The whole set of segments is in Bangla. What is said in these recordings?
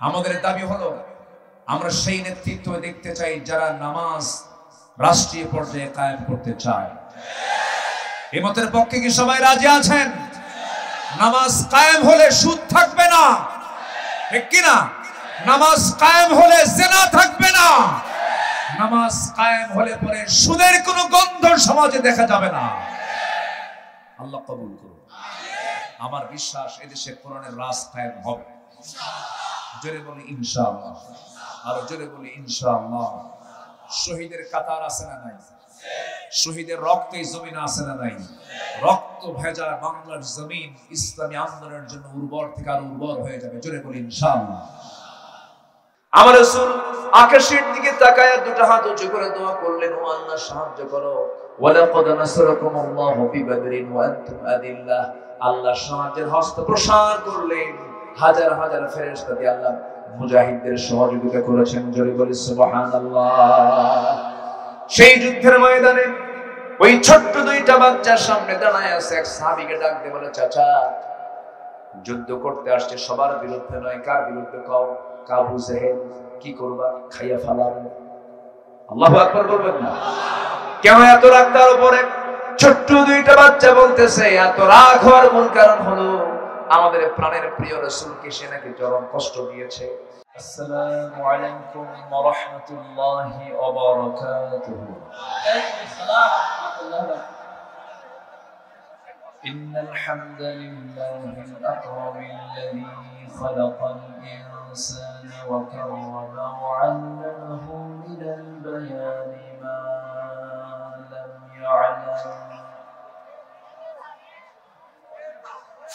আমাদের দাবি হলো আমরা সেই নেতৃত্ব দেখতে চাই যারা নামাজ রাষ্ট্রীয় পর্যায়ে কায়েম করতে চায়। এই মতের পক্ষে কি সবাই রাজি আছেন? নামাজ কায়েম হলে সুদ থাকবে না, ঠিক কি না? নামাজ কায়েম হলে জিনা থাকবে না, নামাজ কায়েম হলে পরে সুদের কোনো গন্ধ সমাজে দেখা যাবে না। আল্লাহ কবুল করুন। আমার বিশ্বাস এদেশে কোরআনের রাজ কায়েম হবে। জোরে বলি ইনশাআল্লাহ, আর জোরে বলি ইনশাআল্লাহ। শহীদের কাতার আছে না নাই? শহীদের রক্তে জমিন আছে না নাই? রক্ত ভেজা বাংলার জমিন ইসলামী আন্দোলনের জন্য উর্বর থেকে আরো উর্বর হয়ে যাবে। জোরে বলি ইনশাআল্লাহ। আমার রাসূল আকাশের দিকে তাকায় দুটো হাত উঁচু করে দোয়া করলেন, ও আল্লাহ সাহায্য করো। ওয়ালাকাদ নাসারাকুমুল্লাহু বিবাদরিন ওয়া আনতুম আদিল্লাহ। আল্লাহ সাহায্যের হস্ত প্রসার করলেন, হাজার হাজার ফেরেশতা দিয়ে আল্লাহ মুজাহিদদের সহযোগিতা করেছেন। জোরে বলি সুবহানাল্লাহ। সেই যুদ্ধের ময়দানে ওই ছোট্ট দুইটা বাচ্চার সামনে দাঁড়ায় আছে। এক সাহাবীকে ডাক দিয়ে বলে, চাচা যুদ্ধ করতে আসছে, সবার বিরুদ্ধে নয়, কার বিরুদ্ধে কও? আবু জেহেল। কি করবা? খাইয়া ফেলাবো। আল্লাহু আকবার বলবেন না? কেন এত রাগ তার উপরে? ছোট্ট দুইটা বাচ্চা বলতেছে এত রাগ হওয়ার মূল কারণ হলো আমাদের প্রাণের প্রিয় রাসূলকে সে নাকি চরম কষ্ট দিয়েছে। আসসালামু আলাইকুম ওয়া রাহমাতুল্লাহি ওয়া বারাকাতুহু। ইন্নাল হামদালিল্লাহিল আকরামিল্লাযী খালাকাল ইনসানা ওয়া কাররামা ওয়া 'allamaহু মিনাল বায়ানি মা lam ya'lam।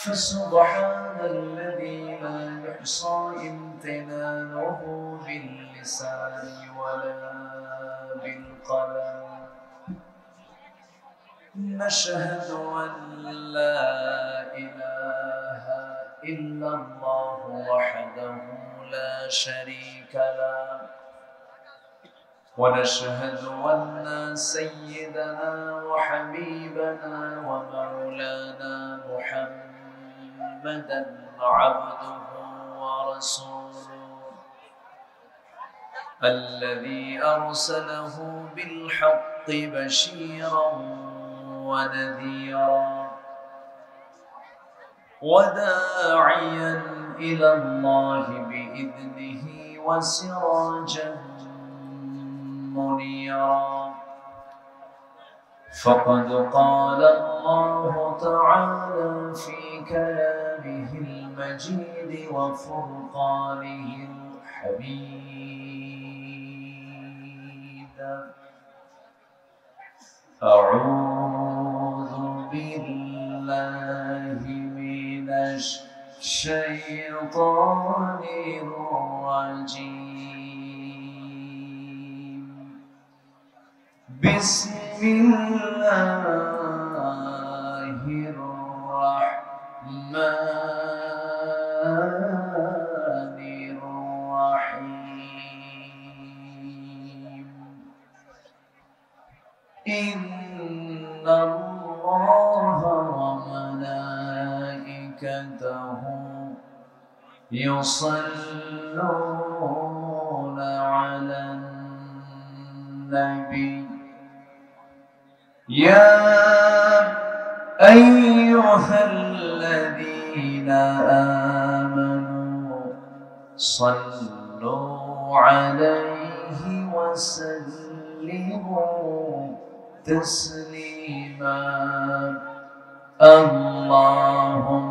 فسبحان الذي لا يحصى امتنانه باللسان ولا بالقلم، نشهد أن لا إله إلا الله وحده لا شريك له، ونشهد أن سيدنا وحبيبنا ومولانا محمدا عبده ورسوله الذي أرسله بالحق بشيرا ونذيرا وداعيا إلى الله بإذنه وسراجا منيرا، فقد قال الله تعالى في كلامه المجيد وفرقانه الحميد: أعوذ بالله من الشيطان الرجيم، بسم الله الرحمن الرحيم. إن الله وملائكته يصلون على النبي يا أيها الذين آمنوا صلوا عليه وسلموا تسليما اللهم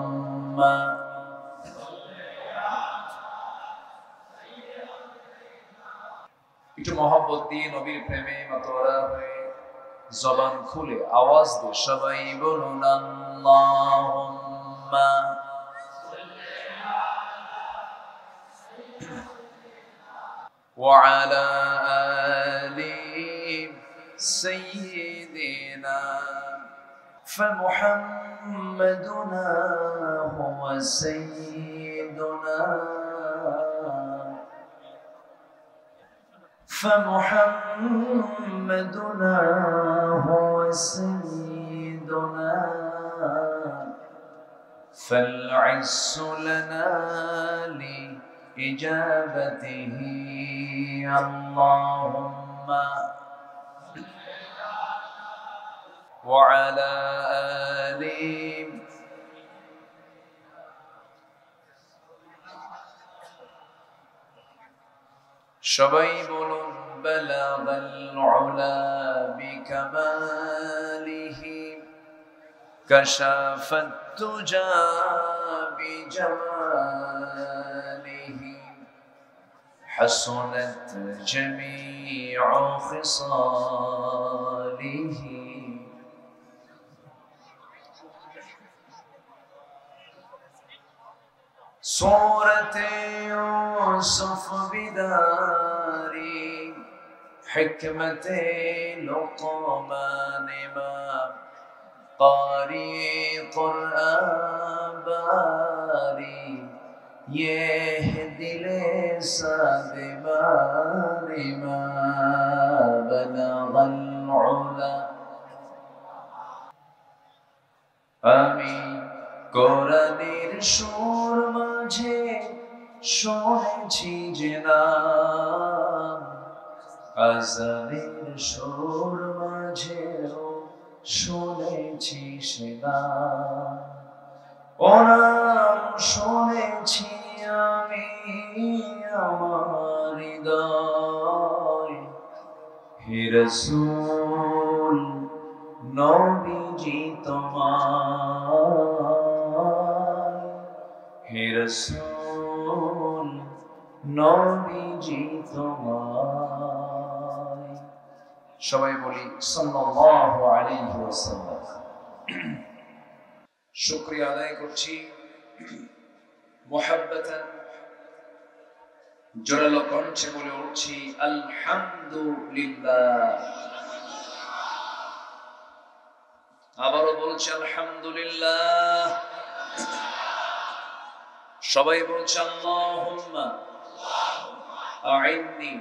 একটু মহব্বত দিয়ে নবীর প্রেমে মাতোয়ারা হয়ে জবান খুলে আওয়াজ দিয়ে সবাই বলুন আল্লাহুম্মা ওয়া আলা আলি সাইয়্যিদিনা فمحمدنا هو سيدنا فمحمدنا هو سيدنا فالعز لنا إجابته اللهم وعلى آله সবাই বলুন বালাগাল উলা বিকামালিহি কাশাফাত তুজা বিজামালিহি হাসনাত জামিউ খিসালিহি صورة يوسف بداري حكمة لقمان ما قارئ قرآن باري يهدي لسان باري ما بلغ العلا آمين কোরআনের সুর মাঝে শুনেছি যে নাম আযানের সুর মাঝেও শুনেছি সে নাম ও নাম শুনেছি আমি আমার হৃদয় হে রাসূল নবীজি তোমার হে রাসূল নবীজি তোমার সবাই বলি সাল্লাল্লাহু আলাইহি ওয়াসাল্লাম শুকরিয়া আদায় করছি মুহাব্বাতান জোরালো কণ্ঠে বলে উঠছি আলহামদুলিল্লাহ আবারও বলছি আলহামদুলিল্লাহ সবাই বলছে আল্লাহুম্মা আইন্নি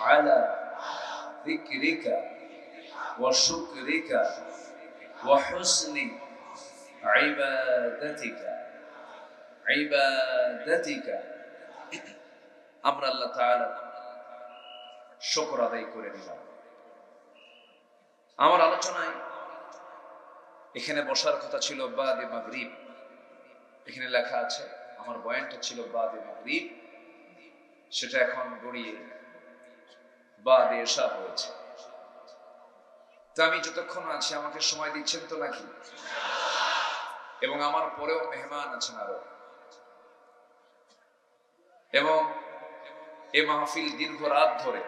আলা যিকরিকা ওয়া শুকরিকা ওয়া হুসনি ইবাদাতিকা আমরা আল্লাহ তাআলা শুকর আদায় করে নিলাম আমার আলোচনায় এখানে বসার কথা ছিল বাদে মাগরিব এখানে লেখা আছে আমার বয়ানটা ছিল বাদে মাগরিব সেটা এখন গড়িয়ে বাদে এশা হয়েছে তো আমি যতক্ষণ আছি আমাকে সময় দিচ্ছেন তো নাকি এবং আমার পরেও মেহমান আছেন আরো এবং এই মাহফিল দীর্ঘ রাত ধরে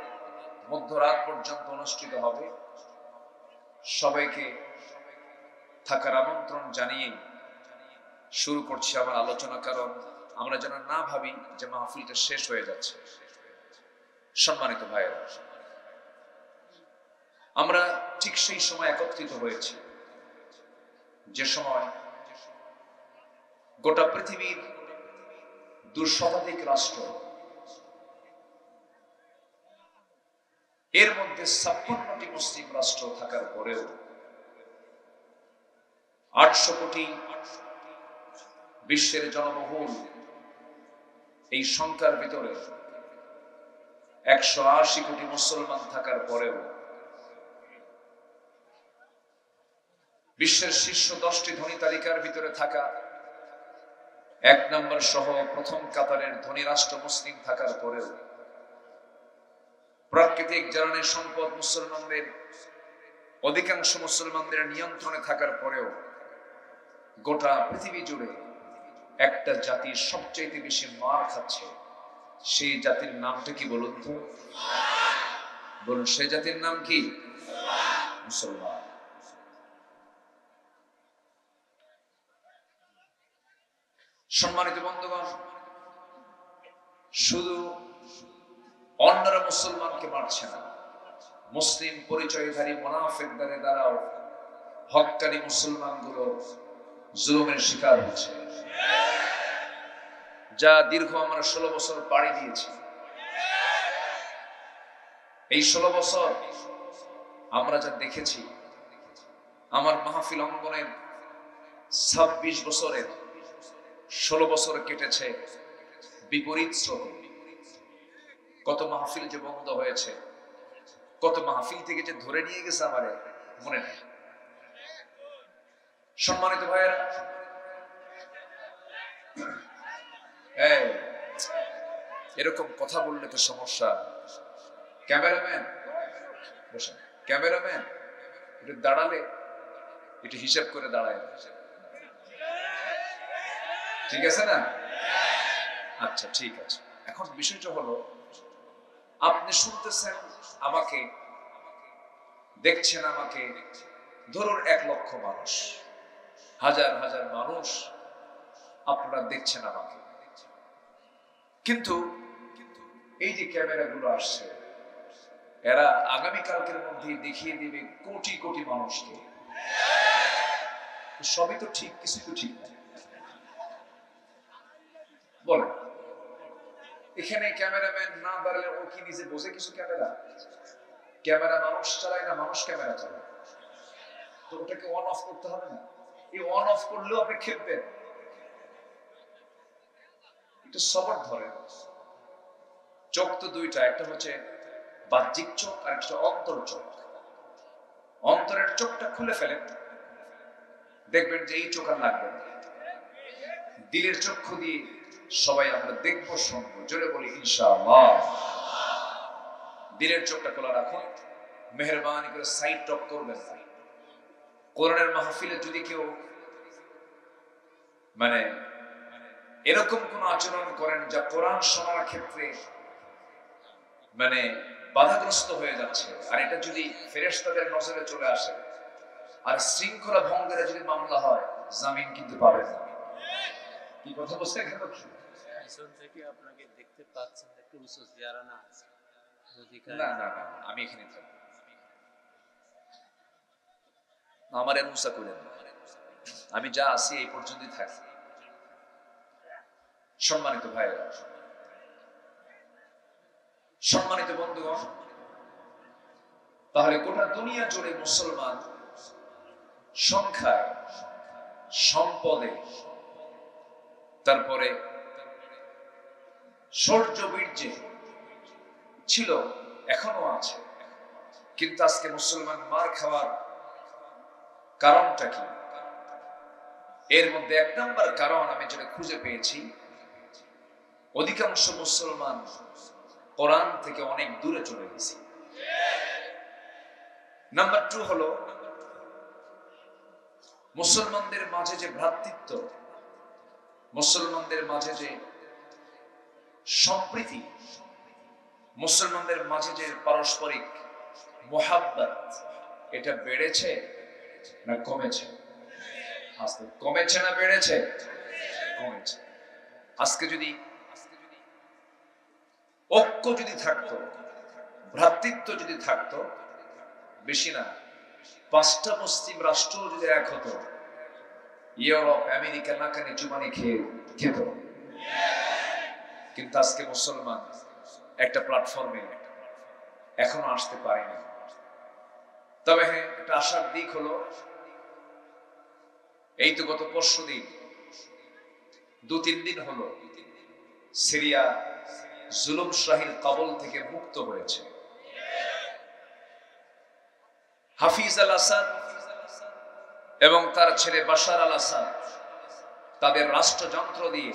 মধ্যরাত পর্যন্ত অনুষ্ঠিত হবে সবাইকে থাকার আমন্ত্রণ জানিয়ে শুরু করছি আমার আলোচনা কারণ আমরা যেন না ভাবি যে মাহফিলটা শেষ হয়ে যাচ্ছে সম্মানিত ভাইয়েরা আমরা ঠিক সেই সময় একত্রিত হয়েছি যে সময় গোটা পৃথিবীর 2 শতাধিক রাষ্ট্র এর মধ্যে 56টি মুসলিম রাষ্ট্র থাকার পরেও 800 কোটি বিশ্বের জনবহুল এই সংখ্যার ভিতরে 180 কোটি মুসলমান থাকার পরেও বিশ্বের শীর্ষ 10টি ধনী তালিকার ভিতরে থাকা 1 নম্বর সহ প্রথম কাতারের ধনী রাষ্ট্র মুসলিম থাকার পরেও প্রাকৃতিক জ্বালানি সম্পদ মুসলমানদের অধিকাংশ মুসলমানদের নিয়ন্ত্রণে থাকার পরেও গোটা পৃথিবী জুড়ে একটা জাতির সবচেয়ে বেশি মার খাচ্ছে সেই জাতির নামটা কি বলুন তো বলুন সেই জাতির নাম কি মুসলমান সম্মানিত বন্ধুগণ শুধু অন্যরা মুসলমানকে মারছে না মুসলিম পরিচয়ধারী মুনাফিকদের দ্বারাও হক্কানি মুসলমানগুলো জুলুমের শিকার হচ্ছে যা দীর্ঘ আমরা 16 বছর পাড়ি দিয়েছি এই 16 বছর আমরা যা দেখেছি আমার মাহফিল অঙ্গনের 26 বছরের 16 বছর কেটেছে বিপরীত স্রোতে। কত মাহফিল যে বন্ধ হয়েছে, কত মাহফিল থেকে যে ধরে নিয়ে গেছে আমারে মনে নেই। সম্মানিত ভাইয়েরা, এরকম কথা বললে তো সমস্যা। ক্যামেরাম্যান বসেন, ক্যামেরাম্যান একটু দাঁড়ালে একটু হিসাব করে দাঁড়ায়, ঠিক আছে না? আচ্ছা ঠিক আছে। এখন বিষয়টা হলো, আপনি শুনতেছেন আমাকে, দেখছেন আমাকে, ধরুন 1 লক্ষ মানুষ, হাজার হাজার মানুষ আপনারা দেখছেন আমাকে, কিন্তু এই যে ক্যামেরাগুলো আসছে, এরা আগামীকালকের মধ্যে দেখিয়ে দিবে কোটি কোটি মানুষকে। সবই তো ঠিক, কিছু তো ঠিক না, বলেন। এখানে ক্যামেরাম্যান না দাঁড়ালে ও কি নিজে বোঝে কিছু? ক্যামেরা মানুষ চালায় না, মানুষ ক্যামেরা চালায়। তো ওটাকে অন অফ করতে হবে না? এই অন অফ করলেও আপনি খেপবেন। একটু সবর ধরেন। চোখ তো দুইটা, একটা হচ্ছে বাহ্যিক চোখ আর একটা অন্তর চোখ। অন্তরের চোখটা খুলে ফেলেন, দেখবেন যে এই চোখ আর লাগবে না। দিলের চক্ষু দিয়ে সবাই আমরা দেখবো, শুনবো। জোরে বলি ইনশাআল্লাহ। দিলের চোখটা খোলা রাখুন, মেহেরবানি করে সাইড টক করবেন না। কোরআনের মাহফিলে যদি কেউ এরকম কোন আচরণ করেন যা কোরআন শোনার ক্ষেত্রে বাধাগ্রস্ত হয়ে যাচ্ছে, আর এটা যদি ফেরেশতাদের নজরে চলে আসে, আর শৃঙ্খলা ভঙ্গের যদি মামলা হয়, জামিন কিন্তু পাবেন না। কি কথা বলছে? পিছন থেকে আপনাকে দেখতে পাচ্ছেন, একটু উঁচু চেহারা না আছে? না না না, আমি এখানে থাকবো, আমার এমসা করেন না, আমি যা আছি এই পর্যন্তই থাকি। সম্মানিত ভাইয়েরা, সম্মানিত বন্ধুগণ, তাহলে গোটা দুনিয়া জুড়ে মুসলমান সংখ্যায়, সম্পদে, তারপরে শৌর্য বীর্যে ছিল, এখনো আছে। কিন্তু আজকে মুসলমান মার খাওয়ার কারণটা কি? এর মধ্যে 1 নম্বর কারণ আমি যেটা খুঁজে পেয়েছি, অধিকাংশ মুসলমান কোরআন থেকে অনেক দূরে চলে গেছে। নাম্বার 2 হলো মুসলমানদের মাঝে যে ভ্রাতৃত্ব, মুসলমানদের মাঝে যে সম্প্রীতি, মুসলমানদের মাঝে যে পারস্পরিক মোহাব্বত, এটা বেড়েছে না কমেছে? আজকে কমেছে না বেড়েছে? কমেছে। আজকে যদি ঐক্য যদি থাকতো, ভ্রাতৃত্ব যদি থাকতো, বেশি না 5টা মুসলিম রাষ্ট্র যদি এক হতো, ইউরোপ আমেরিকা নাকানি চুবানি খেত। কিন্তু আজকে মুসলমান একটা প্ল্যাটফর্মে এখনো আসতে পারেনি। তবে হ্যাঁ, একটা আশার দিক হলো, এই তো গত পরশুদিন 2-3 দিন হলো সিরিয়া জুলুম শাহীর কবল থেকে মুক্ত হয়েছে। হাফিজ আল আসাদ এবং তার ছেলে বাশার আল আসাদ তাদের রাষ্ট্রযন্ত্র দিয়ে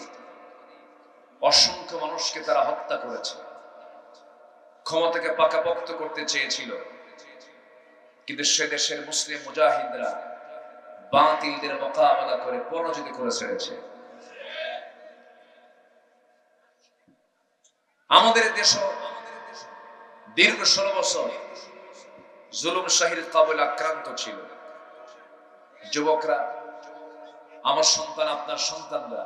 অসংখ্য মানুষকে তারা হত্যা করেছে। ক্ষমতাকে পাকাপোক্ত করতে চেয়েছিল, কিন্তু সে দেশের মুসলিম মুজাহিদরা বাতিলদের মোকাবেলা করে পরাজিত করে ছেড়েছে। আমাদের দেশও দীর্ঘ 16 বছর জুলুম শাহীর কবলে আক্রান্ত ছিল। যুবকরা, আমার সন্তান, আপনার সন্তানরা,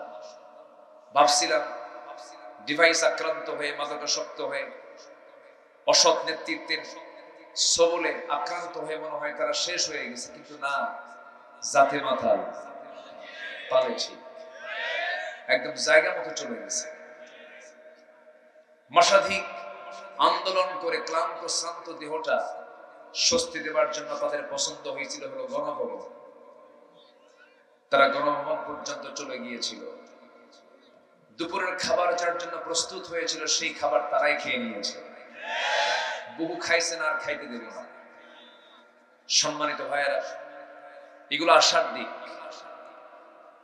ভাবছিলাম ডিভাইস আক্রান্ত হয়ে, মাদকাসক্ত হয়ে, অসৎ নেতৃত্বের সবলে আক্রান্ত হয়ে মনে হয় তারা শেষ হয়ে গেছে, কিন্তু না, জাতে মাথা পালেছি, একদম জায়গা মতো চলে গেছে। মাসাধিক আন্দোলন করে ক্লান্ত শ্রান্ত দেহটা স্বস্তি দেবার জন্য তাদের পছন্দ হয়েছিল হলো গণভবন। তারা গণভবন পর্যন্ত চলে গিয়েছিল, দুপুরের খাবার যার জন্য প্রস্তুত হয়েছিল সেই খাবার তারাই খেয়ে নিয়েছে। বহু খাইছেন, আর খাইতে দেব না। সম্মানিত ভাইয়েরা, এগুলো আশার দিক।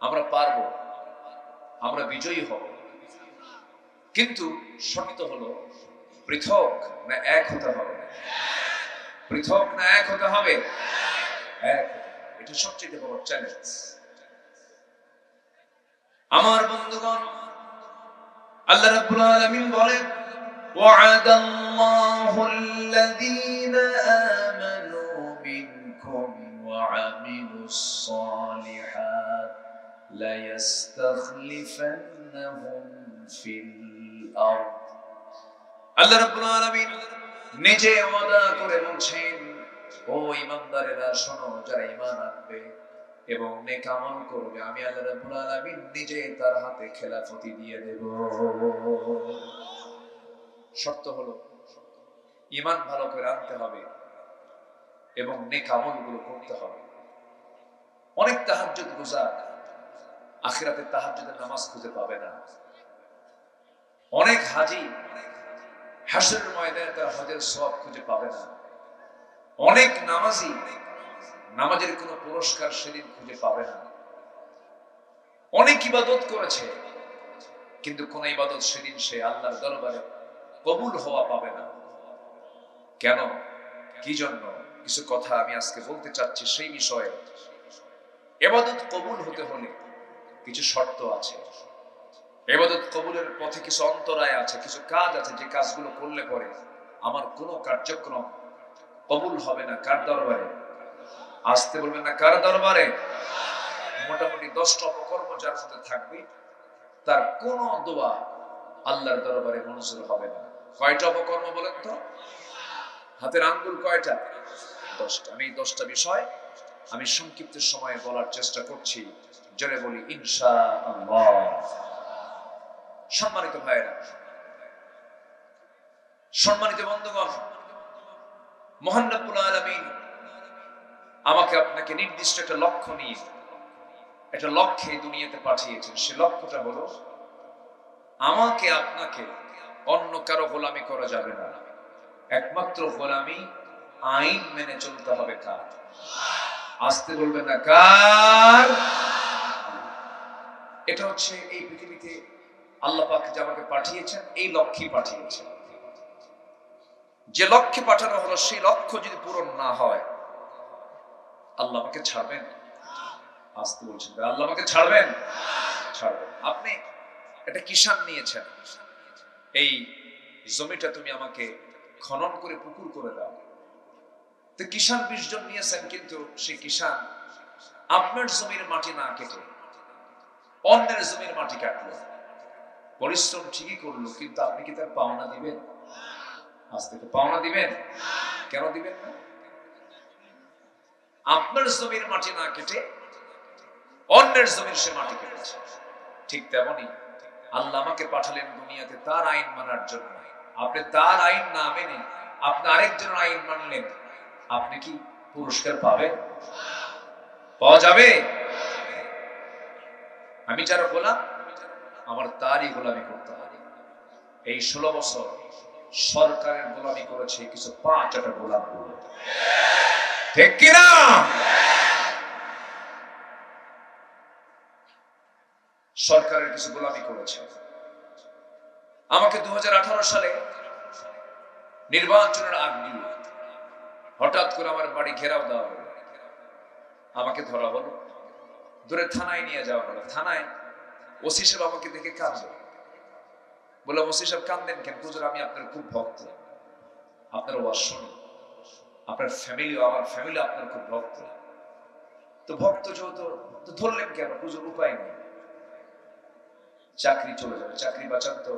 আমরা পারবো, আমরা বিজয়ী হব, কিন্তু শর্ত হলো পৃথক না এক হতে হবে। পৃথক না এক হতে হবে? এক। এটা সবচেয়ে বড় চ্যালেঞ্জ। আমার বন্ধুগণ, আল্লাহ রাব্বুল আলামিন বলেন, ওয়া'আদাল্লাহু আল্লাযীনা আমানু মিনকুম ওয়া আমিলুস সালিহাত লা ইস্তাখলিফান্নাহুম ফিল আরদ। আল্লাহ রাব্বুল আলামিন নিজে ওয়াদা করে বলছেন, ও ঈমানদারেরা শোনো, যারা ঈমান আনবে এবং নেক আমল করবে, আমি আল্লাহ রাব্বুল আলামিন নিজে তার হাতে খেলাফতি দিয়ে দেব। শর্ত হলো ঈমান ভালো করে আনতে হবে এবং নেক আমলগুলো করতে হবে। অনেক তাহাজ্জুদ গুজার আখিরাতে তাহাজ্জুদের নামাজ খুঁজে পাবে না। অনেক হাজী হাশরের ময়দানে তার হজের সওয়াব খুঁজে পাবে না। অনেক নামাজি নামাজের কোনো পুরস্কার সেদিন খুঁজে পাবে না। অনেক ইবাদত করেছে, কিন্তু কোন ইবাদত সেদিন সে আল্লাহর দরবারে কবুল হওয়া পাবে না। কেন, কি জন্য? কিছু কথা আমি আজকে বলতে চাচ্ছি সেই বিষয়ে। ইবাদত কবুল হতে হলে কিছু শর্ত আছে। ইবাদত কবুলের পথে কিছু অন্তরায় আছে, কিছু কাজ আছে, যে কাজগুলো করলে পরে আমার কোনো কার্যক্রম কবুল হবে না। কার দরবারে? আসতে বলবেন না, কার দরবারে? মোটামুটি 10টা অপকর্ম যার মধ্যে থাকবে, তার কোন দোয়া আল্লাহর দরবারে মঞ্জুর হবে না। কয়টা অপকর্ম বলেন তো? হাতের আঙ্গুল কয়টা? 10টা। আমি 10টা বিষয় আমি সংক্ষিপ্ত সময়ে বলার চেষ্টা করছি। জোরে বলি ইনশাআল্লাহ। সম্মানিত ভাইরা, সম্মানিত বন্ধুগণ, মহান রব্বুল আলামিন আমাকে আপনাকে নির্দিষ্ট একটা লক্ষ্য নিয়ে, একটা লক্ষ্যে দুনিয়াতে পাঠিয়েছেন। সে লক্ষ্যটা হলো আমাকে আপনাকে অন্য কারো গোলামি করা যাবে না। একমাত্র গোলামি আইন মেনে চলতে হবে। কার? আসতে বলবেন না, কার? এটা হচ্ছে এই পৃথিবীতে আল্লাহ পাক যে আমাকে পাঠিয়েছেন, এই লক্ষ্যে পাঠিয়েছেন। যে লক্ষ্যে পাঠানো হলো, সেই লক্ষ্য যদি পূরণ না হয়, আল্লাহ আমাকে ছাড়বেন? আসতে বলছেন, আল্লাহ আমাকে ছাড়বেন? ছাড়বেন। আপনি একটা কিষান নিয়েছেন, এই জমিটা তুমি আমাকে খনন করে পুকুর করে দাও। তো কিষান 20 জন নিয়েছেন, কিন্তু সেই কিষান আপনার জমির মাটি না কেটে অন্যের জমির মাটি কাটলো। পরিশ্রম ঠিকই করলো, কিন্তু আপনি কি তার পাওনা দিবেন? আজ থেকে পাওনা দিবেন? কেন দিবেন না? আপনার জমির মাটি না কেটে অন্যের জমির সে মাটি কেটেছে। ঠিক তেমনি আল্লাহ আমাকে পাঠালেন দুনিয়াতে তার আইন মানার জন্য। আপনি তার আইন না মেনে আপনি আরেকজনের আইন মানলেন, আপনি কি পুরস্কার পাবেন? পাওয়া যাবে? আমি যারা গোলাম, আমার তারই গোলামি করতে হবে। এই 16 বছর সরকারের গোলামি করেছে কিছু 5টা গোলাম গুলো, ঠিক কিনা? সরকারের কিছু গোলামি করেছে। আমাকে 2018 সালে নির্বাচনের আগ দিয়ে হঠাৎ করে আমার বাড়ি ঘেরাও দেওয়া হলো। আমাকে ধরা হলো, ধরে থানায় নিয়ে যাওয়া হলো। থানায় ওসি সাহেব আমাকে দেখে কাঁদলো। বললাম, ওসি সাহেব কাঁদেন কেন? হুজুর, আমি আপনার খুব ভক্ত, আপনার ওয়াজ শুনি, আপনার ফ্যামিলি, আমার ফ্যামিলি আপনার খুব ভক্ত। তো ভক্ত যেহেতু, তো ধরলেন কেন? হুজুর, উপায় নেই, চাকরি চলে যাবে, চাকরি বাঁচান তো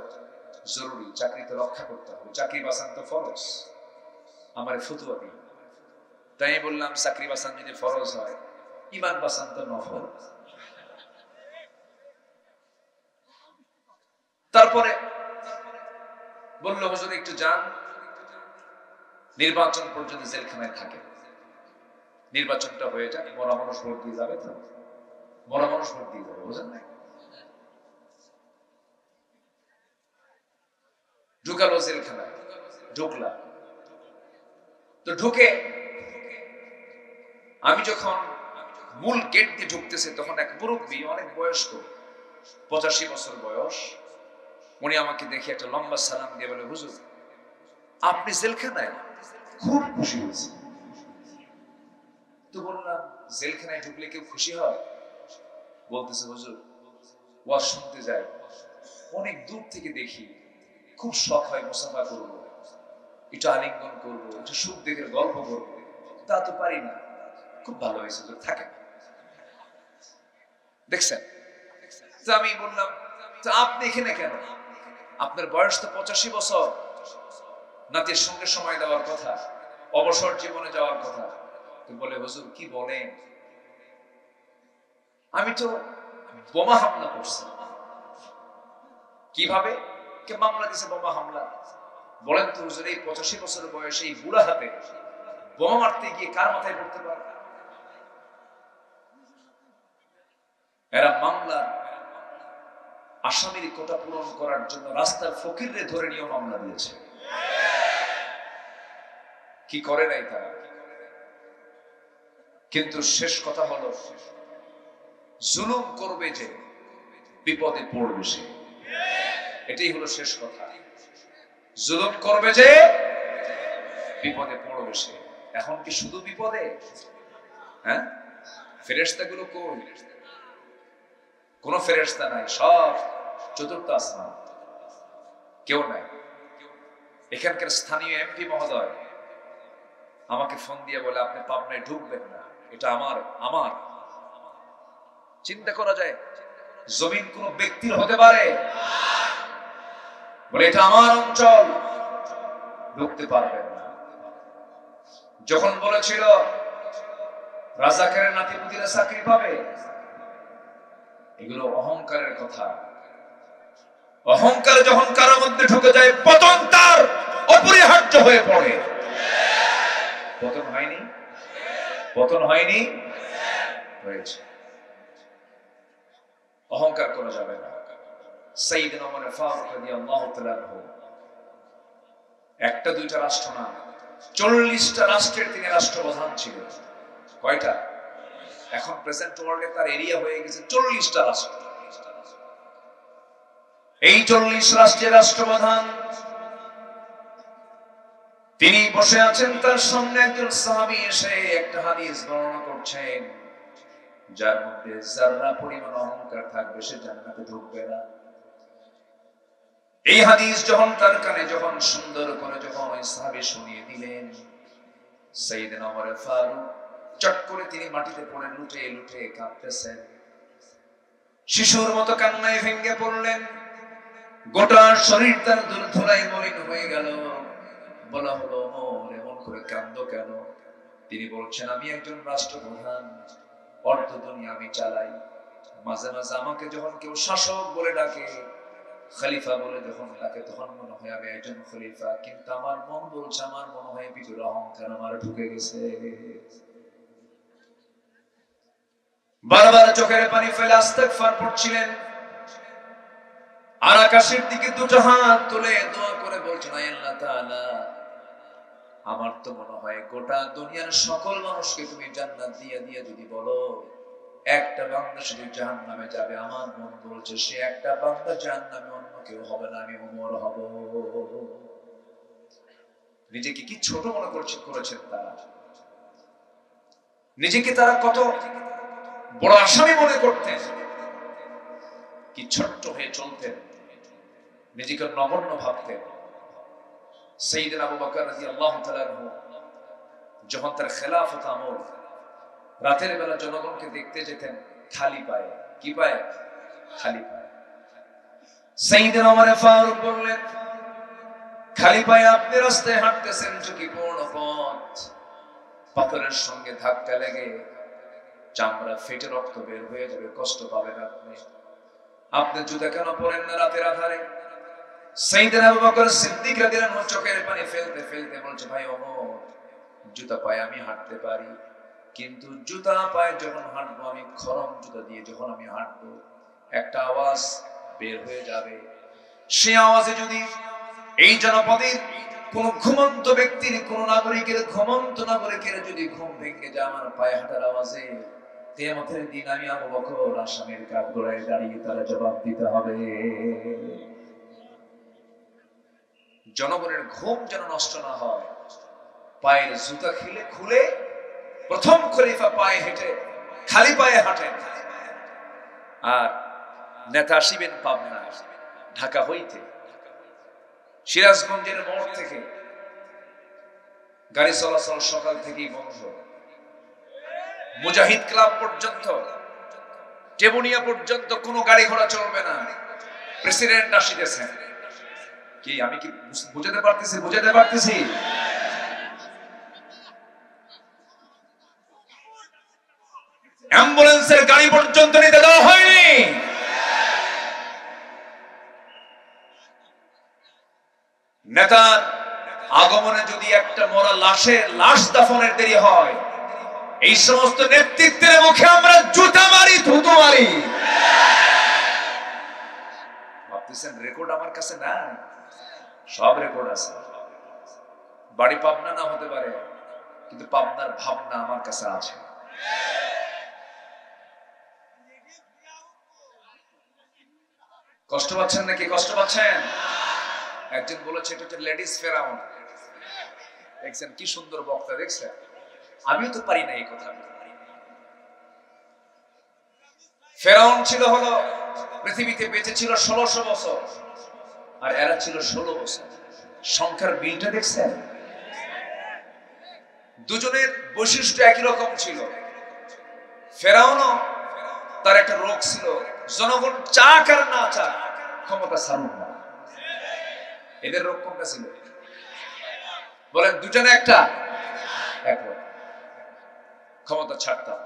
জরুরি, চাকরি তো রক্ষা করতে হবে, চাকরি বাঁচান তো ফরজ। আমার ফতুয়া দিন। তাই বললাম, চাকরি বাঁচান যদি ফরজ হয়, ঈমান বাঁচান তো নফল। তারপরে বলল, হুজুর একটু যান, নির্বাচন পর্যন্ত জেলখানায় থাকে, নির্বাচনটা হয়ে যাক, মরা মানুষ ভোট দিয়ে যাবে তো, মরা মানুষ ভোট দিয়ে যাবে, বুঝেন না? ঢুকালো জেলখানায়, ঢুকলাম। তো ঢুকে আমি যখন মূল গেট দিয়ে ঢুকতেছে, তখন এক মুরব্বী, অনেক বয়স্ক, 85 বছর বয়স, উনি আমাকে দেখে একটা লম্বা সালাম দিয়ে বলে, হুজুর আপনি জেলখানায়? খুব খুশি হয়েছে। তো বললাম, জেলখানায় ঢুকলে কেউ খুশি হয়? বলতেছে, হুজুর ওয়াজ শুনতে যাই, অনেক দূর থেকে দেখি, খুব শখ হয় মুসাফা করবো, একটু আলিঙ্গন করবো, একটু সুখ দেখে গল্প করবো, তা তো পারি না। খুব ভালো হয়েছে, থাকে। দেখছেন? তো আমি বললাম, আপনি এখানে কেন? আপনার বয়স তো 85 বছর, নাতির সঙ্গে সময় দেওয়ার কথা, অবসর জীবনে যাওয়ার কথা। তো বলে, হুজুর কি বলেন, আমি তো বোমা হামলা করছি। কিভাবে? কে মামলা দিছে বোমা হামলা? বলেন তো হুজুর, এই 85 বছর বয়সে এই বুড়া হাতে বোমা মারতে গিয়ে কার মাথায় পড়তে পারে? এরা মামলার আসামির কোটা পূরণ করার জন্য রাস্তার ফকিররে ধরে নিয়ে মামলা দিয়েছে। কি করে নাই তারা? কিন্তু শেষ কথা হলো, জুলুম করবে যে বিপদে পড়বে সে, এটাই হলো শেষ কথা। জুলুম করবে যে বিপদে পড়বে সে। এখন কি শুধু বিপদে? হ্যাঁ, ফেরেশতাগুলো কই? কোন ফেরেশতা নাই, সব চতুর্থ আসমান, কেউ নাই। এখানকার স্থানীয় এমপি মহোদয় আমাকে ফোন দিয়ে বলে, আপনি পাবনায় ঢুকবেন না, এটা আমার। চিন্তা করা যায়, জমিন কোন ব্যক্তির হতে পারে? বলে এটা আমার অঞ্চল, ঢুকতে পারবেন না। যখন বলেছিল রাজাকারের নাতিপুতিরা চাকরি পাবে, এগুলো অহংকারের কথা। অহংকার যখন কারোর মধ্যে ঢুকে যায়, পতন তার অপরিহার্য হয়ে পড়ে। পতন হয়নি? পতন হয়নি? হয়েছে। অহংকার করা যাবে না। সাইয়েদনা ওমর ফারুক রাদিয়াল্লাহু তাআলা আনহু একটা দুইটা রাষ্ট্র না, 40টা রাষ্ট্রের তিনি রাষ্ট্রপ্রধান ছিলেন। কয়টা? এখন প্রেজেন্ট ওয়ার্ল্ডে তার এরিয়া হয়ে গেছে 40টা রাষ্ট্র। এই 40 রাষ্ট্রের রাষ্ট্রপ্রধান তিনি বসে আছেন, তার সামনে একজন সাহাবী এসে একটা হাদিস বর্ণনা করছেন, যার মধ্যে যারা পরিমাণ অহংকার থাকবে সে জান্নাতে ঢুকবে না। এই হাদিস যখন তার কানে যখন সুন্দর করে যখন ওই সাহাবী শুনিয়ে দিলেন, সাইয়েদনা ওমর ফারুক চট করে তিনি মাটিতে পড়ে লুটে লুটে কাঁদতেছেন, শিশুর মতো কান্নায় ভেঙে পড়লেন। গোটা শরীর তার ধুলায় মলিন হয়ে গেল। বলা হলো, ওমর এমন করে কাঁদো কেন? তিনি বলছেন, আমি একজন রাষ্ট্রপ্রধান, অর্ধ দুনিয়া আমি চালাই। মাঝে মাঝে আমাকে যখন কেউ শাসক বলে ডাকে, খলিফা বলে যখন ডাকে, তখন মনে হয় আমি একজন খলিফা, কিন্তু আমার মন বলছে, আমার মনে হয় ভিতরে অহংকার আমার ঢুকে গেছে। বারবার চোখের পানি ফেলে ইস্তিগফার পড়ছিলেন, আর আকাশের দিকে দুটো হাত তুলে দোয়া করে বলছেন, আল্লাহ তাআলা, আমার তো মনে হয় গোটা দুনিয়ার সকল মানুষকে তুমি জান্নাত দিয়ে দিয়ে যদি বলো একটা বান্দা শুধু জাহান্নামে যাবে, আমার মন বলছে সে একটা বান্দা জাহান্নামে অন্য কেউ হবে না, আমি ওমর হব। নিজেকে কি ছোট মনে করেছেন তারা? নিজেকে তারা কত বড় আসামি মনে করতেন, কি ছোট্ট হয়ে চলতেন, নিজেকে নগণ্য ভাবতেন। সাইয়েদনা আবু বকর রাদিয়াল্লাহু তাআলা আনহু যখন তার খেলাফত আমল, রাতের বেলা জনগণকে দেখতে যেতেন খালি পায়ে। কি পায়ে? খালি পায়ে। সাইয়েদনা ওমর ফারুক বললেন, খালি পায়ে আপনি রাস্তায় হাঁটতেছেন, ঝুঁকিপূর্ণ পথ, পাথরের সঙ্গে ধাক্কা লেগে চামড়া ফেটে রক্ত বের হয়ে যাবে, কষ্ট পাবেন আপনি জুতা কেন পরেন না রাতের আধারে? সাইয়েদনা আবু বকর সিদ্দিক রাদিয়াল্লাহু আনহু চোখের পানি ফেলতে ফেলতে বলছে, ভাই ওমর, জুতা পায়ে আমি হাঁটতে পারি, কিন্তু জুতা পায়ে যখন হাঁটবো, আমি খরম জুতা দিয়ে যখন আমি হাঁটবো, একটা আওয়াজ বের হয়ে যাবে, সেই আওয়াজে যদি এই জনপদের কোন ঘুমন্ত ব্যক্তির, কোন নাগরিকের, ঘুমন্ত নাগরিকের যদি ঘুম ভেঙে যায় আমার পায়ে হাঁটার আওয়াজে, কিয়ামতের দিন আমি আবু বকর আসামির কাঠগড়ায় দাঁড়িয়ে তারা জবাব দিতে হবে। জনগণের ঘুম যেন নষ্ট না হয়, পায়ের জুতা খুলে প্রথম খলিফা পায়ে হেঁটে খালি পায়ে হাঁটেন। আর নেতা আসিবেন পাবনা, ঢাকা হইতে, সিরাজগঞ্জের মোড় থেকে গাড়ি চলাচল সকাল থেকেই বন্ধ। মুজাহিদ ক্লাব পর্যন্ত, টেবুনিয়া পর্যন্ত কোনো গাড়ি ঘোড়া চলবে না। প্রেসিডেন্ট আসিতেছেন। কি আমি কি বুঝাতে পারতেছি? অ্যাম্বুলেন্সের গাড়ি পর্যন্ত নিতে দেওয়া হয়নি। নেতার আগমনে যদি একটা মরা লাশ দাফনের দেরি হয়, এই সমস্ত নেতৃত্বের মুখে আমরা জুতা মারি, থুতু মারি। ভাবতেছেন রেকর্ড আমার কাছে নাই? সব রেকর্ড আছে। বাড়ি পাবনা না হতে পারে, কিন্তু পাবনার ভাবনা আমার কাছে আছে। কষ্ট পাচ্ছেন নাকি? কষ্ট পাচ্ছেন? একজন বলেছে এটা হচ্ছে লেডিস ফেরাউন। দেখছেন কি সুন্দর বক্তা, দেখছেন? আমিও তো পারি না এই কথা। ফেরাউন ছিল হলো পৃথিবীতে বেঁচে ছিল 1600 বছর, আর এরা ছিল 16 বছর। সংখ্যার বিলটা দেখছেন? দুজনের বৈশিষ্ট্য একই রকম ছিল। ফেরাউনও তার একটা রোগ ছিল, জনগণ চাক আর না চাক ক্ষমতা ছাড়ুন না। এদের রোগ কোনটা ছিল বলেন? দুটা না একটা? এক, ক্ষমতা ছাড়তাম।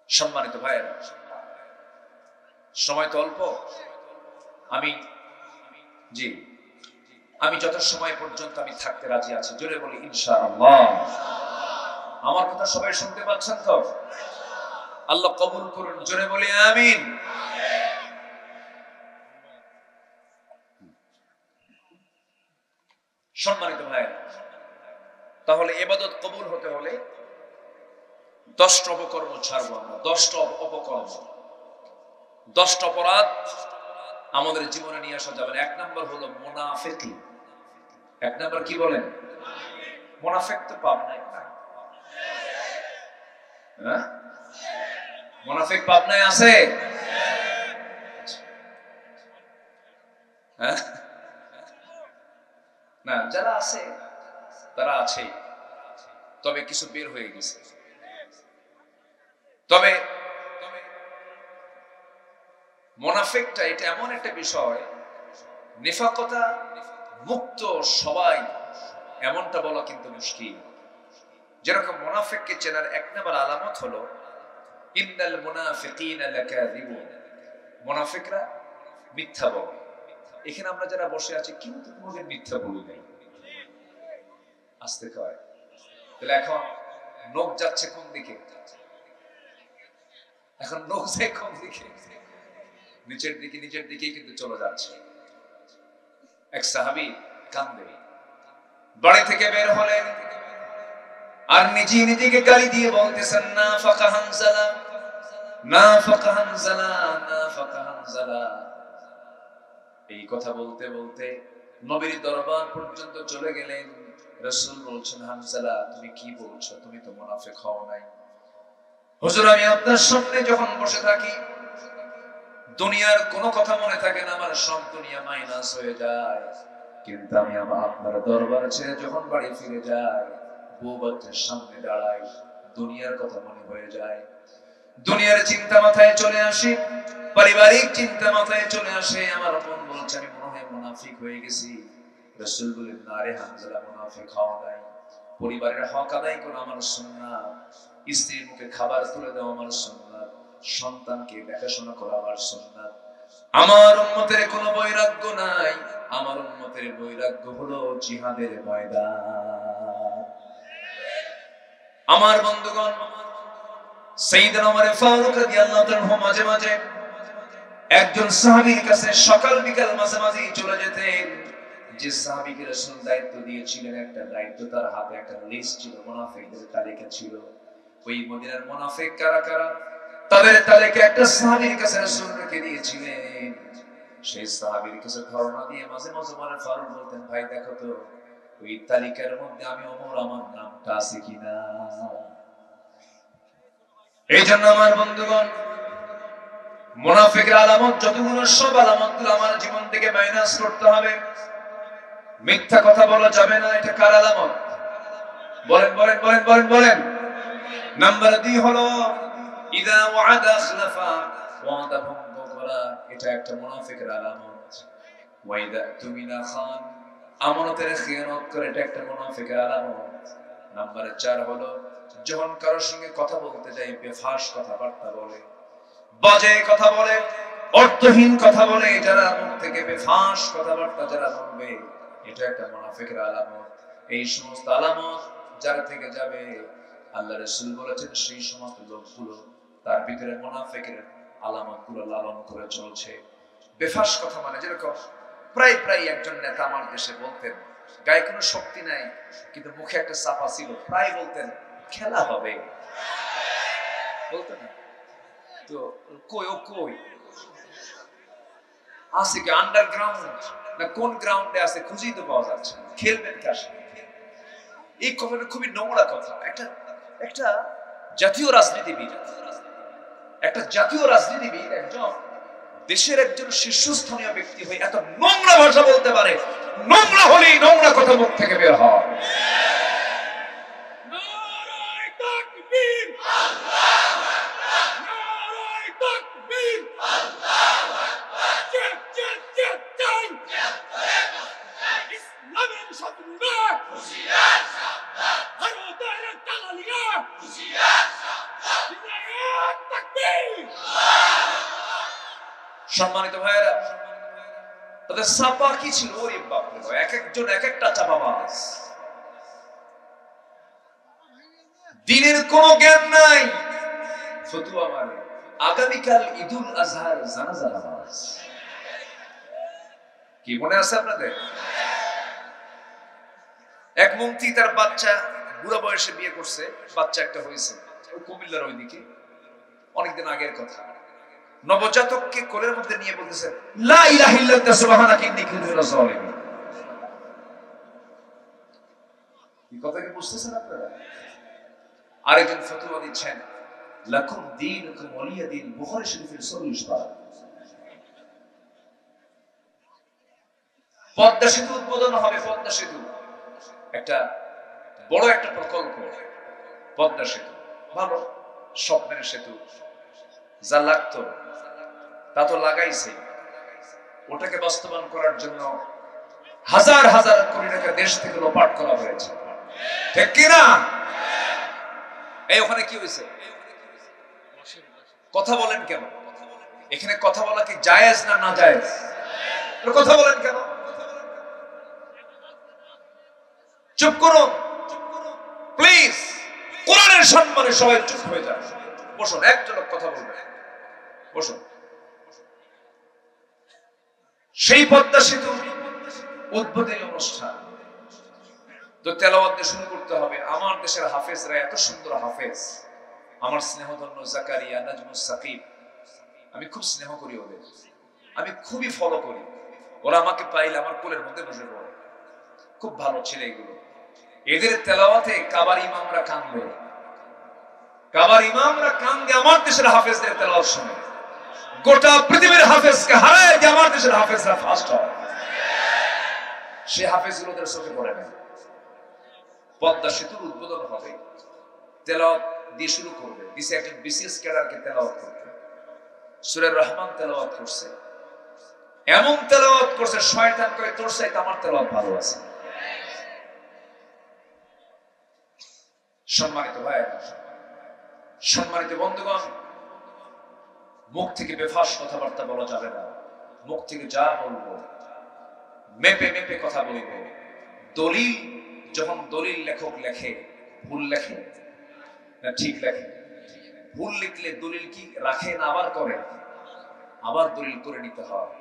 সম্মানিত ভাইয়েরা, সময় তো অল্প। আমি যত সময় পর্যন্ত আমি থাকতে রাজি আছি, জোরে বলি ইনশাআল্লাহ। আমার কথা সবাই শুনতে পাচ্ছেন তো? আল্লাহ কবুল করুন, জোরে বলি আমিন। সম্মানিত ভাইয়েরা, তাহলে ইবাদত কবুল হতে হলে 10টা অপকর্ম ছাড়বো আমরা। 10টা অপকর্ম, 10টা অপরাধ আমাদের জীবনে নিয়ে আসা যাবে না। 1 নাম্বার হলো মুনাফিকি। 1 নাম্বার কি বলেন? মুনাফিক তো পাবনায় নাই। হ্যাঁ, মুনাফিক পাবনায় আছে? হ্যাঁ না, যারা আছে তারা আছে, তবে কিছু বের হয়ে গেছে। তবে মুনাফিকটা এটা এমন একটা বিষয়, নিফাকতা মুক্ত সবাই এমনটা বলা কিন্তু মুশকিল। যেরকম মুনাফিককে চেনার 1 নম্বর আলামত হলো ইন্নাল মুনাফিকিনা লাকাযিবুন, মুনাফিকরা মিথ্যা বলে। এখানে আমরা যারা বসে আছি কেউ তো কোনোদিন মিথ্যা বলি নাই। আসতে কয় তাহলে এখন নখ যাচ্ছে কোন দিকে? এখন নখ যায় কোন দিকে? নিচের দিকে কিন্তু চলে যাচ্ছে। এক সাহাবী কান্দে, বাড়ি থেকে বের হলেন আর নিজেকে গালি দিয়ে বলতেছেন না ফাকা হানজালা, না ফাকা হানজালা, না ফাকা হানজালা। এই কথা বলতে বলতে নবীর দরবার পর্যন্ত চলে গেলেন। রাসূল বলছেন, হানজালা তুমি কি বলছো? তুমি তো মুনাফিক হও নাই। হুজুর আমি আপনার সামনে যখন বসে থাকি দুনিয়ার কোনো কথা মনে থাকে না, আমার সব দুনিয়া মাইনাস হয়ে যায়। কিন্তু আমি আপনার দরবার ছেড়ে যখন বাড়ি ফিরে যাই, বউ বাচ্চার সামনে দাঁড়াই, দুনিয়ার কথা মনে হয়ে যায়। দুনিয়ার চিন্তা মাথায় চলে আসে, পারিবারিক চিন্তা মাথায় চলে আসে। আমার মন বলছে আমি মনে হয় মুনাফিক হয়ে গেছি। রাসূল বলেন, না রে হানজালা, মুনাফিক হও নাই। পরিবারের হক আদায় করা আমার সুন্নাত, স্ত্রীর মুখে খাবার তুলে দেওয়া আমার সুন্নাত, সন্তানকে দেখাশোনা করা আমার সুন্নাত। আমার উম্মতের কোনো বৈরাগ্য নাই, আমার উম্মতের বৈরাগ্য হলো জিহাদের ময়দান। আমার বন্ধুগণ, সাইয়েদনা ওমর ফারুক রাদিয়াল্লাহু তাআলা মাঝে মাঝে একজন সাহাবীর কাছে সকাল বিকাল মাঝে মাঝে চলে যেতেন। যে সাহাবীকে রাসূল দায়িত্ব দিয়েছিলেন, একটা দায়িত্ব, তার হাতে একটা লিস্ট ছিল, মুনাফিকদের তালিকা ছিল। ওই মদিনার মুনাফিক কারা কারা, তাদের তালিকা একটা সাহাবীর কাছে রাসূল রেখে দিয়েছিলেন। সেই সাহাবীর কাছে ধারণা দিয়ে মাঝে মাঝে ওমর ফারুক বলতেন, ভাই দেখো তো ওই তালিকার মধ্যে আমি ওমর, আমার নামটা আছে কিনা। এই জন্য আমার বন্ধুগণ, মুনাফিকের আলামত যতগুলো, সব আলামতগুলো আমার জীবন থেকে মাইনাস করতে হবে। মিথ্যা কথা বলা যাবে না, এটা কার আলামত? বলেন বলেন বলেন বলেন বলেন। নাম্বার 2 হলো ইদা ওয়াদা খলাফা, ওয়াদা ভঙ্গ করা, এটা একটা মুনাফিকের আলামত। ওয়াইদা তুমিনা খান, আমানতের খেয়ানত করে, এটা একটা মুনাফিকের আলামত। নাম্বার 4 হলো যখন কারোর সঙ্গে কথা বলতে যাই বেফাস কথাবার্তা বলে, বাজে কথা বলে, অর্থহীন কথা বলে, যারা মুখ থেকে বেফাস কথাবার্তা যারা বলবে, এটা একটা মুনাফিকের আলামত। এই সমস্ত আলামত যার থেকে যাবে, আল্লাহ রাসূল বলেছেন সেই সমস্ত লোকগুলো তার ভিতরে মুনাফিকের আলামতগুলো লালন করে চলছে। বেফাস কথা মানে যেরকম প্রায় প্রায় একজন নেতা আমার দেশে বলতেন, গায়ে কোনো শক্তি নাই কিন্তু মুখে একটা চাপা ছিল, প্রায় বলতেন খেলা হবে, বলতেন না তো কই ও কই আছে কি আন্ডারগ্রাউন্ড না কোন গ্রাউন্ডে আছে খুঁজেই তো পাওয়া যাচ্ছে না, খেলবেন কার সাথে? এই কথাটা খুবই নোংরা কথা। একটা জাতীয় রাজনীতিবিদ, একজন দেশের একজন শীর্ষস্থানীয় ব্যক্তি হয়ে এত নোংরা ভাষা বলতে পারে, নোংরা হলেই নোংরা কথা মুখ থেকে বের হয়। সম্মানিত ভাইয়েরা, তাদের চাপা কি ছিল? ওরে বাপরে, এক একজন এক একটা চাপাবাজ, দিনের কোনো জ্ঞান নাই। ফতুয়া মানে আগামীকাল ঈদুল আজহার জানাজা নামাজ, কি মনে আছে আপনাদের? এক মন্ত্রী তার বাচ্চা বুড়া বয়সে বিয়ে করছে, বাচ্চা একটা হয়েছে, ওই কুমিল্লার ওইদিকে, অনেকদিন আগের কথা। নবজাতককে কোলের মধ্যে নিয়ে বলতেছে লা ইলাহা ইল্লাল্লাহ সুবহানাকা ইন্নী কুনতু মিনাজ জালিমিন। এই কথা কি বুঝতেছেন আপনারা? আরেকজন ফতোয়া দিচ্ছেন লাকুম দীনুকুম ওয়ালিয়া দীন, বুখারী শরীফের 40 বার। পদ্মা সেতু উদ্বোধন হবে, পদ্মা সেতু একটা বড় একটা প্রকল্প, পদ্মা সেতু ভালো স্বপ্নের সেতু, যা লাগতো তা তো লাগাইছে। ওটাকে বাস্তবায়ন করার জন্য হাজার হাজার কোটি টাকা দেশ থেকে লোপাট করা হয়েছে, ঠিক কিনা? এই ওখানে কি হয়েছে? কথা বলেন কেন? এখানে কথা বলা কি জায়েজ না না জায়েজ? কথা বলেন কেন? চুপ করুন প্লিজ, কোরআনের সম্মানে সবাই চুপ হয়ে যান। বসুন, একজন কথা বলবেন, বসুন। সেই পদ্মা সেতু উদ্বোধনী অনুষ্ঠান তো তেলাওয়াত দিয়ে শুরু করতে হবে। আমার দেশের হাফেজরা এত সুন্দর হাফেজ, আমার স্নেহধন্য জাকারিয়া, নাজমুস সাকিব, আমি খুব স্নেহ করি ওদের, আমি খুবই ফলো করি। ওরা আমাকে পাইলে আমার কোলের মধ্যে বসে পড়ে, খুব ভালো ছেলে এগুলো। এদের তেলাওয়াতে কাবার ইমামরা কাঁদবে, কাবার ইমামরা কান্দে আমার দেশের হাফেজদের তেলাওয়াত শুনে। গোটা পৃথিবীর হাফেজকে হারায় যে আমার দেশের হাফেজরা ফার্স্ট হয়, সে হাফেজগুলো ওদের চোখে পড়ে না। পদ্মা সেতুর উদ্বোধন হবে, তেলাওয়াত দিয়ে শুরু করবে, দিছে একজন বিসিএস ক্যাডারকে তেলাওয়াত করতে, সূরা রহমান তেলাওয়াত করছে, এমন তেলাওয়াত করছে শয়তান কয় তোর চাইতে আমার তেলাওয়াত ভালো আছে। সম্মানিত ভাইরা, সম্মানিত বন্ধুগণ, মুখ থেকে বেফাস কথাবার্তা বলা যাবে না। মুখ থেকে যা বলবো মেপে মেপে কথা বলবো। দলিল যখন দলিল লেখক লেখে, ভুল লেখে না ঠিক লেখে? ভুল লিখলে দলিল কি রাখে না আবার করে? আবার দলিল করে নিতে হয়।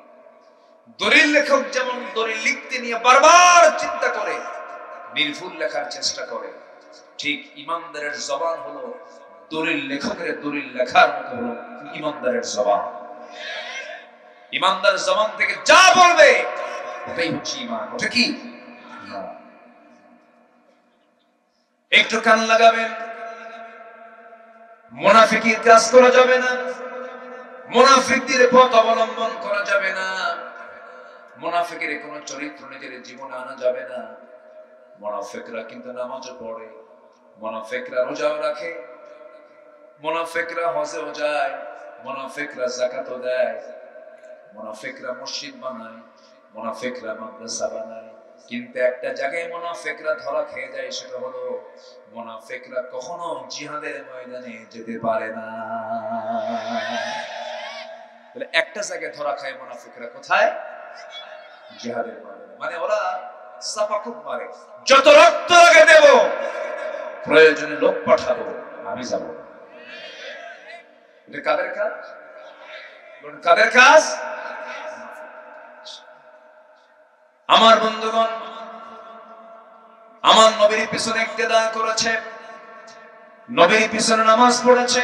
দলিল লেখক যেমন দলিল লিখতে নিয়ে বারবার চিন্তা করে নির্ভুল লেখার চেষ্টা করে, ঠিক ইমানদারের জবান হলো দলিল লেখকের দলিল লেখার মতো হলো ইমানদারের জবান। ইমানদার জবান থেকে যা বলবে ওটাই হচ্ছে ঈমান। ওটা কি? একটু কান লাগাবেন, মুনাফিকের কাজ করা যাবে না, মুনাফিকদের পথ অবলম্বন করা যাবে না, মুনাফিকের কোনো চরিত্র নিজের জীবনে আনা যাবে না। মুনাফিকরা কিন্তু নামাজও পড়ে, মুনাফিকরা রোজাও রাখে, মুনাফিকরা হজেও যায়, মুনাফিকরা যাকাতও দেয়, মুনাফিকরা মসজিদ বানায়, মুনাফিকরা মাদ্রাসা বানায়। কিন্তু একটা জায়গায় মুনাফিকরা ধরা খেয়ে যায়, সেটা হলো মুনাফিকরা কখনো জিহাদের ময়দানে যেতে পারে না। তাহলে একটা জায়গায় ধরা খায় মুনাফিকরা, কোথায়? জিহাদের ময়দানে। মানে ওরা সাফা খুব মারে, যত রক্ত লাগে দেব, প্রয়োজনে লোক পাঠাবো, আমি যাব না। এটা কাদের কাজ? কাদের কাজ? আমার বন্ধুগণ, আমার নবীর পিছনে ইক্তেদা করেছে, নবীর পিছনে নামাজ পড়েছে,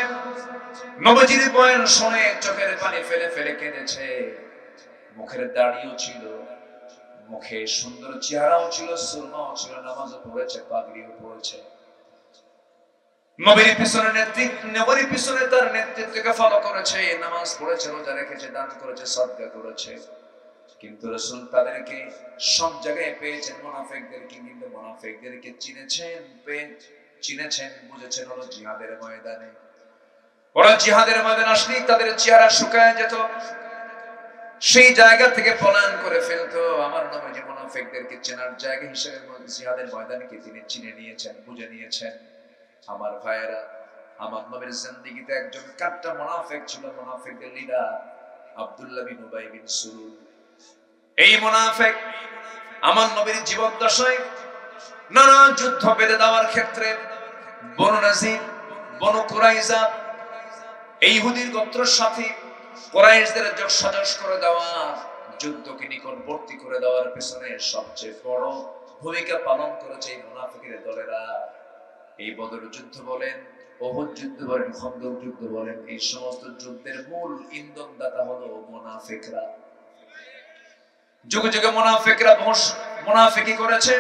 নবীজির বয়ান শুনে চোখের পানি ফেলে ফেলে কেঁদেছে, মুখের দাড়িও ছিল, মুখে সুন্দর চেহারাও ছিল, সুরমাও ছিল, নামাজও পড়েছে, পাগড়িও পড়েছে। নবীর পিছনে নবীর পিছনে তার নেতৃত্বকে ফলো করেছে, নামাজ পড়েছে, রোজা রেখেছে, দান করেছে, সাদকা করেছে। কিন্তু রাসূল তাদেরকে সব জায়গায় পেয়েছেন, মুনাফিকদেরকে, কিন্তু মুনাফিকদেরকে চিনেছেন, বুঝেছেন হলো জিহাদের ময়দানে। ওরা জিহাদের ময়দানে আসলে তাদের চেহারা শুকায় যেত, সেই জায়গা থেকে পলায়ন করে ফেলতো। আমার নবী মুনাফিকদেরকে চেনার জায়গা হিসেবে জিহাদের ময়দানকে তিনি চিনে নিয়েছেন, বুঝে নিয়েছেন। আমার ভাইয়েরা, আমার নবীর জিন্দেগিতে একজন কাট্টা মুনাফিক ছিল, মুনাফিকদের লিডার আব্দুল্লাহ বিন উবাই বিন সুলুল। এই মুনাফিক আমার নবীর জীবদ্দশায় নানা যুদ্ধ বেঁধে দেওয়ার ক্ষেত্রে বনু নাজির, বনু কুরাইজা, এই ইহুদির গোত্রের সাথে কুরাইশদের যোগসাজশ করে দেওয়া, যুদ্ধকে নিকটবর্তী করে দেওয়ার পেছনে সবচেয়ে বড় ভূমিকা পালন করেছে এই মুনাফিকের দলেরা। এই বদর যুদ্ধ বলেন, উহুদ যুদ্ধ বলেন, খন্দক যুদ্ধ বলেন, এই সমস্ত যুদ্ধের মূল ইন্ধনদাতা হলো মুনাফিকরা। যুগে যুগে মুনাফিকরা মুনাফিকি করেছে,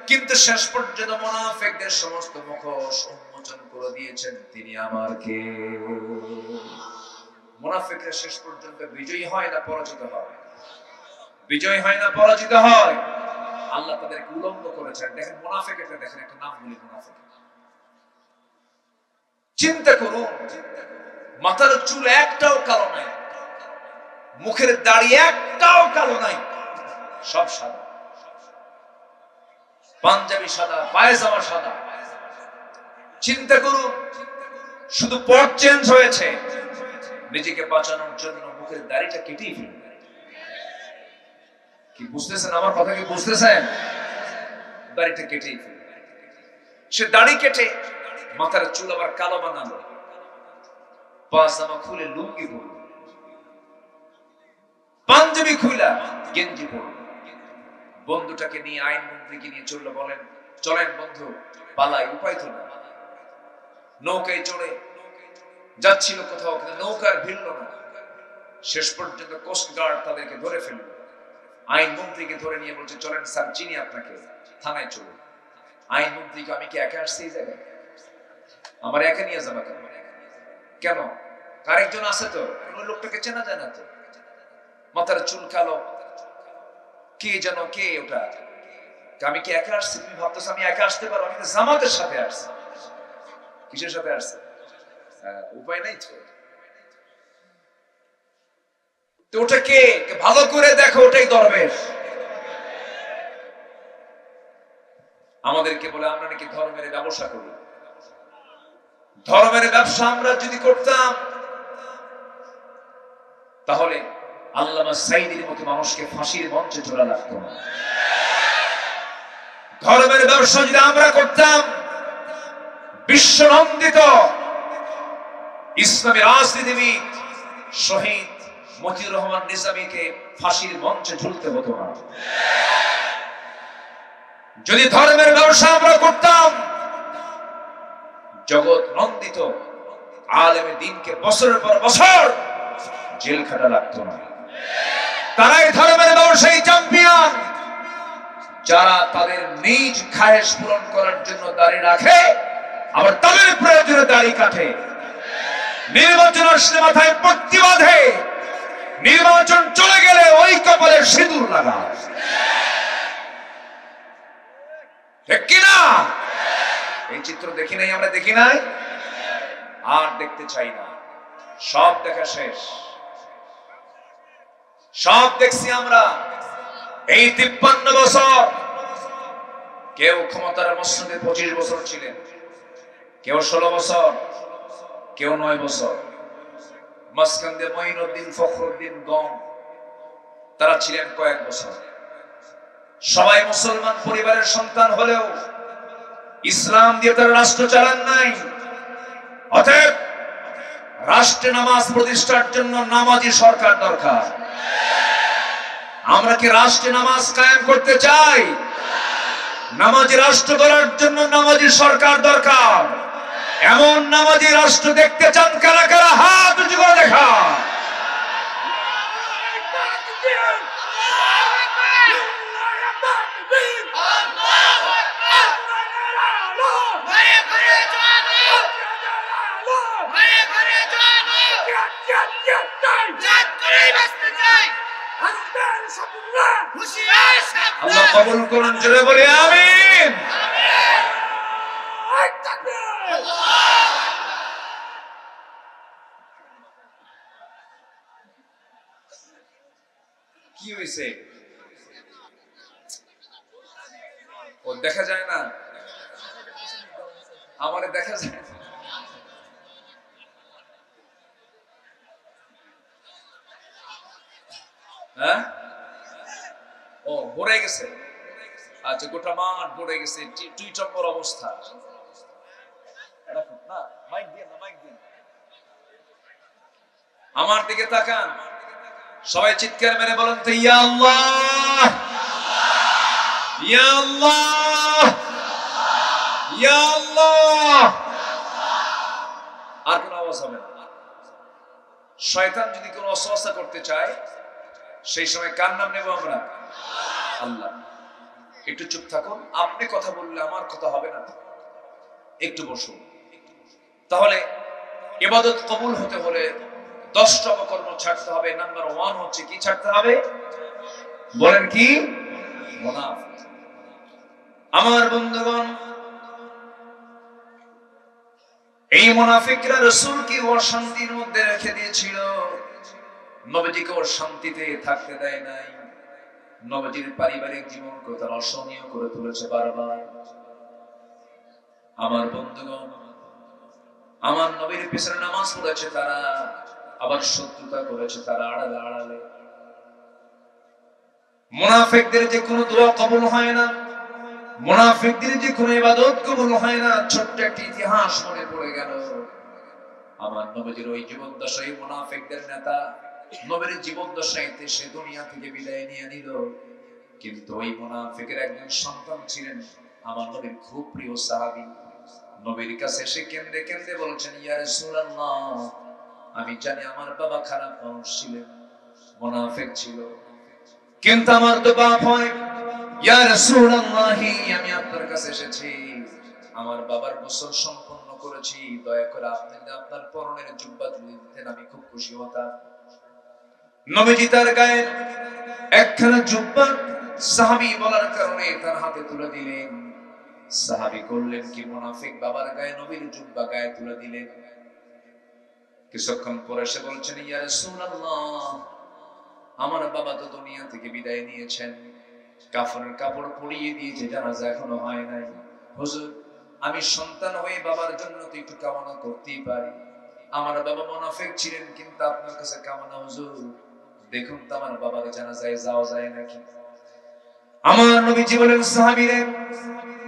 কিন্তু শেষ পর্যন্ত মুনাফিকদের সমস্ত মুখোশ উন্মোচন করে দিয়েছেন তিনি আমার কে। মুনাফিকরা শেষ পর্যন্ত বিজয়ী হয় না পরাজিত হয়? বিজয়ী হয় না পরাজিত হয়? আল্লাহ তাদেরকে উলঙ্গ করেছেন। দেখেন মুনাফিক, একটা দেখেন, একটা নাম বলি মুনাফিক। চিন্তা করুন, মাথার চুল একটাও কালো নাই, মুখের দাড়ি একটাও কালো নাই, সব সাদা, পাঞ্জাবি সাদা, পায়জামা সাদা। চিন্তা করুন, শুধু পট চেঞ্জ হয়েছে, নিজেকে বাঁচানোর জন্য মুখের দাড়িটা কেটেই ফেলবে। কি বুঝতেছেন আমার কথা? কি বুঝতেছেন? দাড়িটা কেটেই ফেলবে। সে দাড়ি কেটে মাথার চুল আবার কালো বানালো, পায়জামা খুলে লুঙ্গি পরলো, পাঞ্জাবি খুলা গেঞ্জি পরলো, বন্ধুটাকে নিয়ে, আইন মন্ত্রীকে নিয়ে চললো, বলেন চলেন বন্ধু পালাই, উপায় তো না। নৌকায় চড়ে যাচ্ছিল কোথাও, কিন্তু নৌকার ভিড়ল না। শেষ পর্যন্ত কোস্ট গার্ড তাদেরকে ধরে ফেলল, আইন মন্ত্রীকে ধরে নিয়ে বলছে চলেন স্যার, চিনি আপনাকে, থানায় চলুন। আইন মন্ত্রীকে, আমি কি একা আসছি এই জায়গায়? আমার একা নিয়ে যাবা কেন? কেন? আরেকজন আছে তো, ওই লোকটাকে চেনা যায় না তো, মাথার চুল কালো, কে যেন, কে ওটা? আমি কি একা আসছি? তুমি ভাবতেছ আমি একা আসতে পারো? আমি তো জামাতের সাথে আসছি। কিসের সাথে আসছে? উপায় নাই তো। ওটা কে? ভালো করে দেখো, ওটাই দরবেশ। আমাদেরকে বলে আমরা নাকি ধর্মের ব্যবসা করি। ধর্মের ব্যবসা আমরা যদি করতাম, তাহলে আল্লামা সাইদির মতো মানুষকে ফাঁসির মঞ্চে চড়া লাগতো না। ধর্মের ব্যবসা যদি আমরা করতাম, বিশ্বনন্দিত ইসলামী রাজনীতিবিদ শহীদ মতিউর রহমান নিজামীকে ফাঁসির মঞ্চে ঝুলতে হতো না। যদি ধর্মের ব্যবসা আমরা করতাম, জগৎ নন্দিত আলেমে দ্বীনকে বছরের পর বছর জেল খাটা লাগতো না। তারাই ধর্মের ব্যবসায়ী চ্যাম্পিয়ন, যারা তাদের নিজ খায়েশ পূরণ করার জন্য দাড়ি রাখে, আবার তাদের প্রয়োজনে দাড়ি কাটে। নির্বাচন আসলে মাথায় পট্টি বাঁধে, নির্বাচন চলে গেলে ওই কপালে সিঁদুর লাগায়। ঠিক কিনা? এই চিত্র দেখি নাই, আমরা দেখি নাই, আর দেখতে চাই না। সব দেখা শেষ, সব দেখছি আমরা। এই 53 বছর কেউ ক্ষমতার মসনদে 25 বছর ছিলেন, কেউ 16 বছর, কেউ 9 বছর। মাঝখানে মঈনুদ্দিন ফখরুদ্দিন গম, তারা ছিলেন কয়েক বছর। সবাই মুসলমান পরিবারের সন্তান হলেও ইসলাম দিয়ে তারা রাষ্ট্র চালান নাই। অতএব রাষ্ট্রে নামাজ প্রতিষ্ঠার জন্য নামাজি সরকার দরকার। আমরা কি রাষ্ট্রে নামাজ কায়েম করতে চাই? নামাজি রাষ্ট্র গড়ার জন্য নামাজি সরকার দরকার। এমন নামাজি রাষ্ট্র দেখতে চান কারা কারা? হাত উঁচু করে দেখা। আল্লাহ কবুল করুন, জোরে বলি আমিন। কি হয়েছে? ও দেখা যায় না, আমারে দেখা যায়। হ্যাঁ, ও ভরে গেছে। আচ্ছা, গোটা মাঠ ভরে গেছে, টুইটম্বর অবস্থা। আমার দিকে তাকান, সবাই চিৎকার মেরে বলেন তো, ইয়া আল্লাহ, ইয়া আল্লাহ, ইয়া আল্লাহ। আর কোন আওয়াজ হবে না। শয়তান যদি কোনো অসওয়াসা করতে চায়, সেই সময় কার নাম নেব আমরা? আল্লাহ। একটু চুপ থাকুন, আপনি কথা বললে আমার কথা হবে না, একটু বসুন। তাহলে ইবাদত কবুল হতে হলে 10টা অপকর্ম ছাড়তে হবে। নাম্বার 1 হচ্ছে কি ছাড়তে হবে? বলেন কি? মুনাফিক। আমার বন্ধুগণ, এই মুনাফিকরা রাসূলকে অশান্তির মধ্যে রেখে দিয়েছিল, নবীজিকে শান্তিতে থাকতে দেয় নাই। নবীজির পারিবারিক জীবনকে তারা অসহনীয় করে তুলেছে বারবার। আমার বন্ধুগণ, আমার নবীর পিছনে নামাজ পড়েছে তারা, আবার শত্রুতা করেছে তারা আড়ালে আড়ালে। মুনাফিকদের যে কোনো দোয়া কবুল হয় না, মুনাফিকদের যে কোনো ইবাদত কবুল হয় না। ছোট্ট একটা ইতিহাস মনে পড়ে গেল। আমার নবীর ওই জীবদ্দশায় মুনাফিকদের নেতা নবীর জীবদ্দশাইতে সে দুনিয়া থেকে বিদায় নিয়ে নিল, কিন্তু ওই মুনাফিকের একজন সন্তান ছিলেন আমার নবীর খুব প্রিয় সাহাবী। নবীর কাছে এসে কেঁদে কেঁদে বলছেন, ইয়া রাসূলুল্লাহ, আমি জানি আমার বাবা খারাপ মানুষ ছিলেন, মুনাফিক ছিল, কিন্তু আমার তো বাপ হয়। ইয়া রাসূলুল্লাহ, আমি আপনার কাছে এসেছি, আমার বাবার গোসল সম্পন্ন করেছি, দয়া করে আপনি আপনার পরনের জুব্বা যদি দিতেন আমি খুব খুশি হতাম। নবীজি তার গায়ের একখানা জুব্বা সাহাবী বলার কারণে তার হাতে তুলে দিলেন। সাহাবী করলেন কি, মুনাফিক বাবার গায়ে নবীর জুব্বা গায়ে তুলে দিলেন। কিছুক্ষণ পরে সে বলছেন, ইয়া রাসূলুল্লাহ, আমার বাবা তো দুনিয়া থেকে বিদায় নিয়েছেন, কাফনের কাপড় পরিয়ে দিয়েছে, জানাজা এখনো হয় নাই। হুজুর, আমি সন্তান হয়ে বাবার জন্য তো একটু কামনা করতেই পারি। আমার বাবা মুনাফিক ছিলেন, কিন্তু আপনার কাছে কামনা হুজুর, দেখুন তো আমার বাবার জানাজায় যাওয়া যায় নাকি। আমার নবীজি বলেন, সাহাবীরে,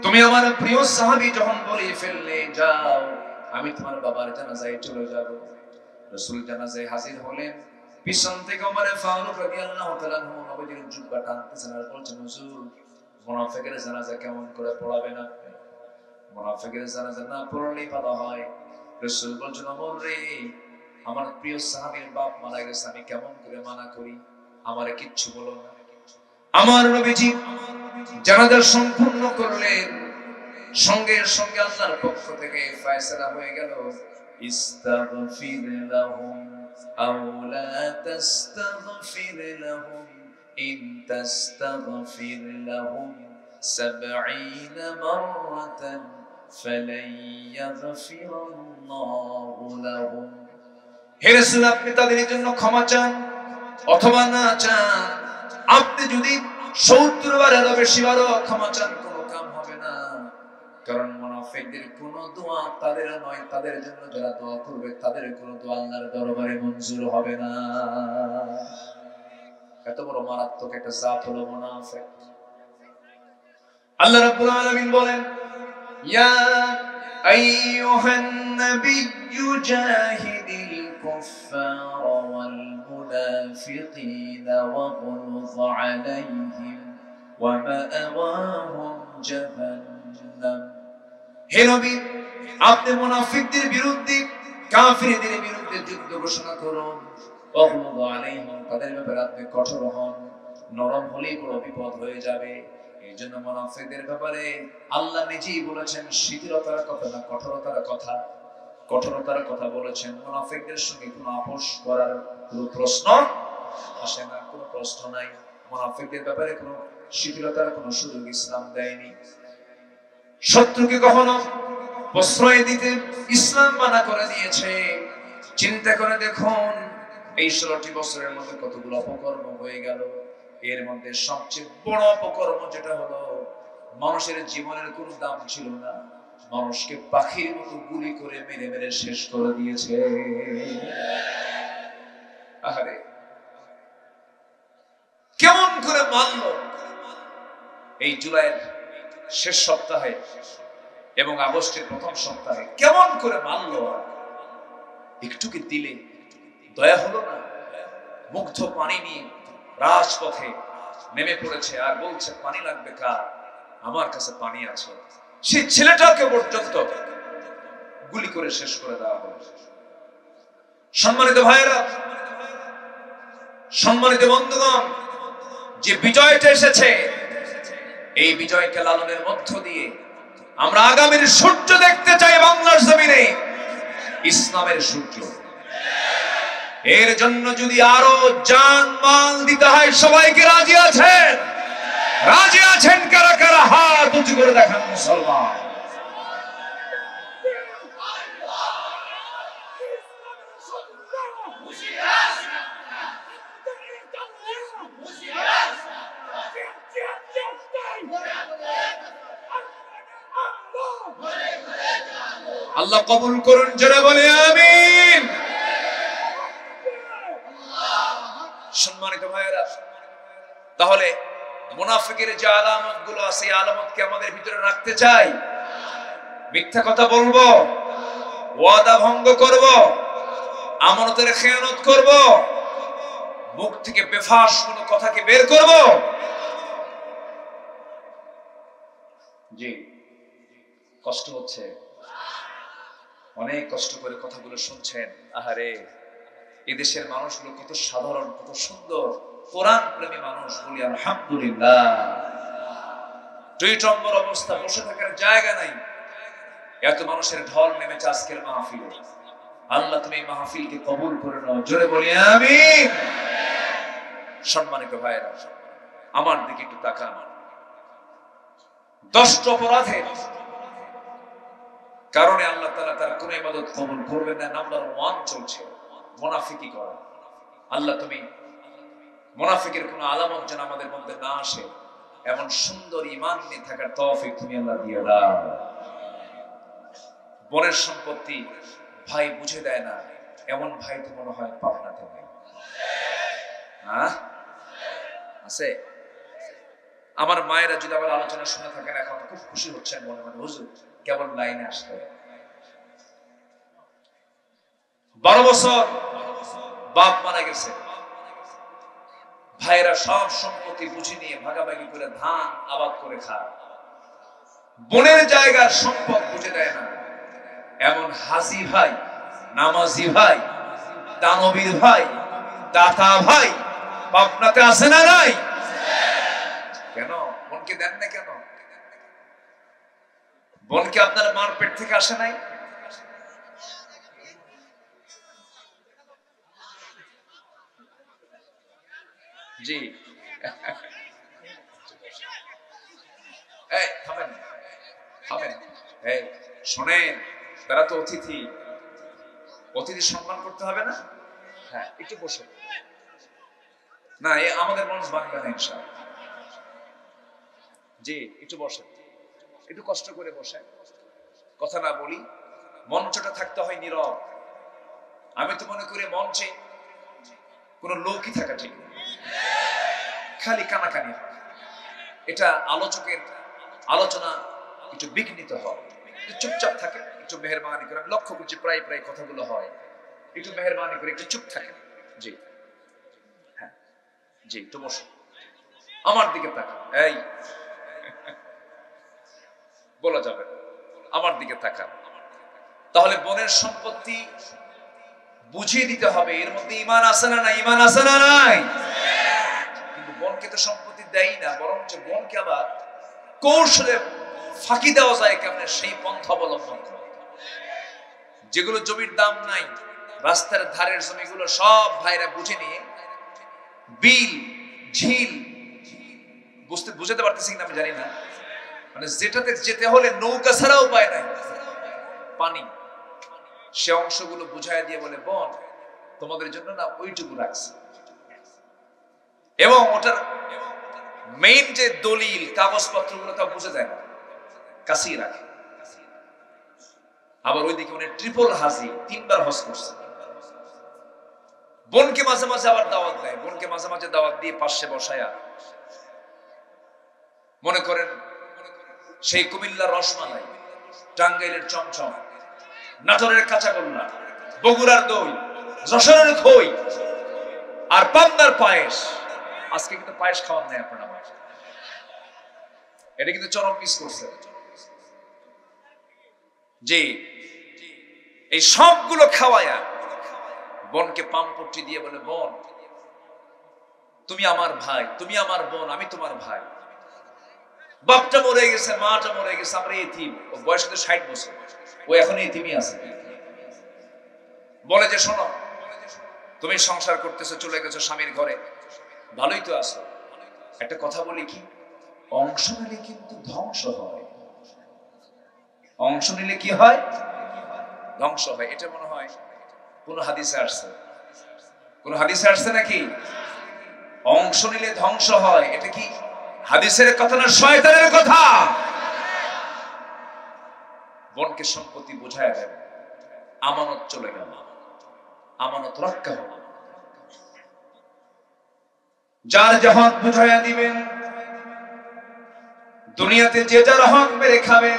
তুমি আমার প্রিয় সাহাবী যখন বলে ফেললে, যাও, আমি তোমার বাবার জানাজায় চলে যাব। রাসূল জানাজায় হাজির হলেন। পিছন থেকে ওমর ফারুক রাদিয়াল্লাহু তাআলা নবীর জুব্বা টানতেছেন আর বলছেন, হুজুর মুনাফিকের জানাজা কেমন করে পড়াবেন আপনি? মুনাফিকের জানাজা না পড়লেই ভালো হয়। রাসূল বলছেন, ওমর রে, আমার প্রিয় সাহাবীর বাপ মারা গেছে, আমি কেমন করে মানা করি? আমারে কিচ্ছু বলো না। আমার নবীজি জানাজা সম্পূর্ণ করলেন, সঙ্গে সঙ্গে আল্লাহর পক্ষ থেকে ফয়সালা হয়ে গেল, ইস্তাগফির লাহুম আও লা তাস্তাগফির লাহুম ইন তাস্তাগফির লাহুম 70 মাররাতান ফালান ইয়াগফিরাল্লাহু লাহুম। হে রাসূল, আপনি তাদের জন্য ক্ষমা চান অথবা না চান, আপনি যদি 70 বারেরও বেশি বারও ক্ষমা চান, কোনো কাম হবে না। কারণ মুনাফিকদের কোনো দোয়া তাদের নয়, তাদের জন্য যারা দোয়া করবে তাদের কোনো দোয়া আল্লাহর দরবারে মঞ্জুর হবে না। এত বড় মারাত্মক একটা জাত হলো মুনাফিক। আল্লাহ রাব্বুল আলামিন বলেন, ইয়া আইয়ুহান নাবিয়্যু জাহিদিল কুফফারা ওয়াল মুনাফিকিনা ওয়াগলুয আলাইহিম ওয়া মাআওয়াহুম জাহান্নাম। হে নবী, আপনি মুনাফিকদের বিরুদ্ধে, কাফিরদের বিরুদ্ধে যুদ্ধ ঘোষণা করুন। ওয়াগলুয আলাইহিম, তাদের ব্যাপারে আপনি কঠোর হন, নরম হলেই বড় বিপদ হয়ে যাবে। এই জন্য মুনাফিকদের ব্যাপারে আল্লাহ নিজেই বলেছেন শিথিলতার কথা না, কঠোরতার কথা। কঠোরতার কথা বলেছেন। মুনাফিকদের সঙ্গে কোনো আপোষ করার কোনো প্রশ্ন আসে না, কোনো প্রশ্ন নাই। মুনাফিকদের ব্যাপারে কোনো শিথিলতার কোনো সুযোগ ইসলাম দেয়নি। শত্রুকে কখনো প্রশ্রয় দিতে ইসলাম মানা করে দিয়েছে। চিন্তা করে দেখুন, এই 16টি বছরের মধ্যে কতগুলো অপকর্ম হয়ে গেল। এর মধ্যে সবচেয়ে বড় অপকর্ম যেটা হলো, মানুষের জীবনের কোনো দাম ছিল না, মানুষকে পাখির মতো গুলি করে মেরে মেরে শেষ করে দিয়েছে। আহারে, কেমন করে মানলো? এই জুলাইয়ের শেষ সপ্তাহে এবং আগস্টের প্রথম সপ্তাহে কেমন করে মানলো? একটু কি দিলে দয়া হলো না? মুগ্ধ পানি নিয়ে রাজপথে নেমে পড়েছে আর বলছে, পানি লাগবে কার? আমার কাছে পানি আছে। সেই ছেলেটাকে পর্যন্ত গুলি করে শেষ করে দেওয়া হলো। সম্মানিত ভাইয়েরা, সম্মানিত বন্ধুগণ, যে বিজয়টা এসেছে, এই বিজয়কে লালনের মধ্য দিয়ে আমরা আগামীর সূর্য দেখতে চাই বাংলার জমিনে, ইসলামের সূর্য। এর জন্য যদি আরো জান মাল দিতে হয়, সবাইকে রাজি আছেন? রাজি আছেন কারা কারা? হাত উঁচু করে দেখান মুসলমান। আল্লাহ কবুল করুন, যারা বলে আমিন। সম্মানিত ভাইয়েরা, তাহলে মুনাফিকের যে আলামত গুলো আছে, এই আলামতকে আমাদের ভিতরে রাখতে চাই। মিথ্যা কথা বলবো, ওয়াদা ভঙ্গ করব, আমানতের খেয়ানত করব, মুখ থেকে বেফাস কোনো কথাকে বের করব। জি, কষ্ট হচ্ছে, অনেক কষ্ট করে কথাগুলো শুনছেন। আহারে, এদেশের মানুষগুলো কত সাধারণ, কত সুন্দর, কোরআন প্রেমী মানুষ। বলি আলহামদুলিল্লাহ। টইটম্বর অবস্থা, বসে থাকার জায়গা নাই। এত মানুষের ঢল নেমেছে আজকের মাহফিলে। আল্লাহ তুমি এই মাহফিলকে কবুল করে নাও, জোরে বলি আমিন। সম্মানিত ভাইয়েরা, আমার দিকে একটু তাকান। 10টি অপরাধের কারণে আল্লাহ তাআলা তার কোন ইবাদত কবুল করবেন না। নাম্বার 1 চলছে মুনাফিকি করা। আল্লাহ তুমি মুনাফিকের কোন আলামত যেন আমাদের মধ্যে না আসে, এমন সুন্দর ঈমান নিয়ে থাকার তৌফিক তুমি আল্লাহ দিয়ে দাও। বোনের সম্পত্তি ভাই বুঝে দেয় না, এমন ভাই তো মনে হয় পাবনাতে নেই। হ্যাঁ, আছে? আমার মায়েরা যদি আমার আলোচনা শুনে থাকেন, এখন খুব খুশি হচ্ছেন মনে মনে, হুজুর কেবল লাইনে আসতে। 12 বছর বাপ মারা গেছে, ভাইরা সব সম্পত্তি বুঝে নিয়ে ভাগাভাগি করে ধান আবাদ করে খায়, বোনের জায়গার সম্পদ বুঝে দেয় না। এমন হাসি ভাই, নামাজি ভাই, দানবীর ভাই, দাতা ভাই পাবনাতে আছে না নাই? কেন বোনকে দেন না? কেন বোনকে আপনার মার পেট থেকে আসে নাই? জি এই থামেন থামেন, এই শোনেন, তারা তো অতিথি, অতিথি সম্মান করতে হবে না? হ্যাঁ একটু বসে না, আমাদের মানুষ বাংলা না ইনশাআল্লাহ। জি একটু বসে, একটু কষ্ট করে বসে, কথা না বলি। মঞ্চটা থাকতে হয় নীরব। আমি তো মনে করি মঞ্চে কোন লোকই থাকা ঠিক না, খালি কানাকানি হয়। এটা আলোচকের আলোচনা একটু বিঘ্নিত হয়, চুপচাপ থাকে, একটু মেহেরবানি করে। আমি লক্ষ্য করছি প্রায় প্রায় কথাগুলো হয়, একটু মেহেরবানি করে একটু চুপ থাকে। জি হ্যাঁ জি একটু বসো, আমার দিকে তাকান। এই বলা যাবে না, আমার দিকে তাকান। তাহলে বোনের সম্পত্তি বুঝিয়ে দিতে হবে, এর মধ্যে ঈমান আছে না নাই? ঈমান আছে না নাই? কিন্তু বোনকে তো সম্পত্তি দেয় না, বরঞ্চ বোনকে আবার কৌশলে ফাঁকি দেওয়া যায় কেমনে, সেই পন্থা অবলম্বন করে। যেগুলো জমির দাম নাই, রাস্তার ধারের জমিগুলো সব ভাইরা বুঝে নিয়ে বিল ঝিল, বুঝতে পারতেছি কিনা আমি জানি না, মানে যেটাতে যেতে হলে নৌকা ছাড়া উপায় নাই, পানি, সে অংশগুলো বুঝাই দিয়ে বলে বোন তোমাদের জন্য না ওইটুকু রাখছে। এবং ওটার মেইন যে দলিল কাগজপত্রগুলো তা বুঝে দেয় না, কাছেই রাখে। আবার ওইদিকে উনি ট্রিপল হাজি, 3 বার হজ করছে। বোনকে মাঝে মাঝে আবার দাওয়াত দেয়, বোনকে মাঝে মাঝে দাওয়াত দিয়ে পাশে বসায়া, মনে করেন সেই কুমিল্লার রসমালাই, টাঙ্গাইলের চমচম, নাটোরের কাঁচাগোল্লা, বগুড়ার দই, যশোরের খই আর পাবনার পায়েস। আজকে কিন্তু পায়েস খাওয়ার নাই আপনার আমার, এটা কিন্তু চরম মিস করছে। যে এই সবগুলো খাওয়ায়া বোনকে পামপট্টি দিয়ে বলে বোন তুমি আমার ভাই, তুমি আমার বোন, আমি তোমার ভাই। বাপটা মরে গেছে, মাটা মরে গেছে, আমরা এতিম। ও বয়স তো 60 বছর, ও এখন এতিমই আছে। বলে যে শোনো, তুমি সংসার করতেছো, চলে গেছো স্বামীর ঘরে, ভালোই তো আছো। একটা কথা বলি কি, অংশ নিলে কিন্তু ধ্বংস হয়। অংশ নিলে কি হয়? ধ্বংস হয়। এটা মনে হয় কোন হাদিসে আসছে, কোন হাদিসে আসছে নাকি? অংশ নিলে ধ্বংস হয়, এটা কি হাদিসের কথা না শয়তানের কথা? বোনকে সম্পত্তি বুঝায় দেন, আমানত চলে গেল, আমানত রক্ষা হল। যার যখন বুঝাইয়া দিবেন, দুনিয়াতে যে যার হক মেরে খাবে,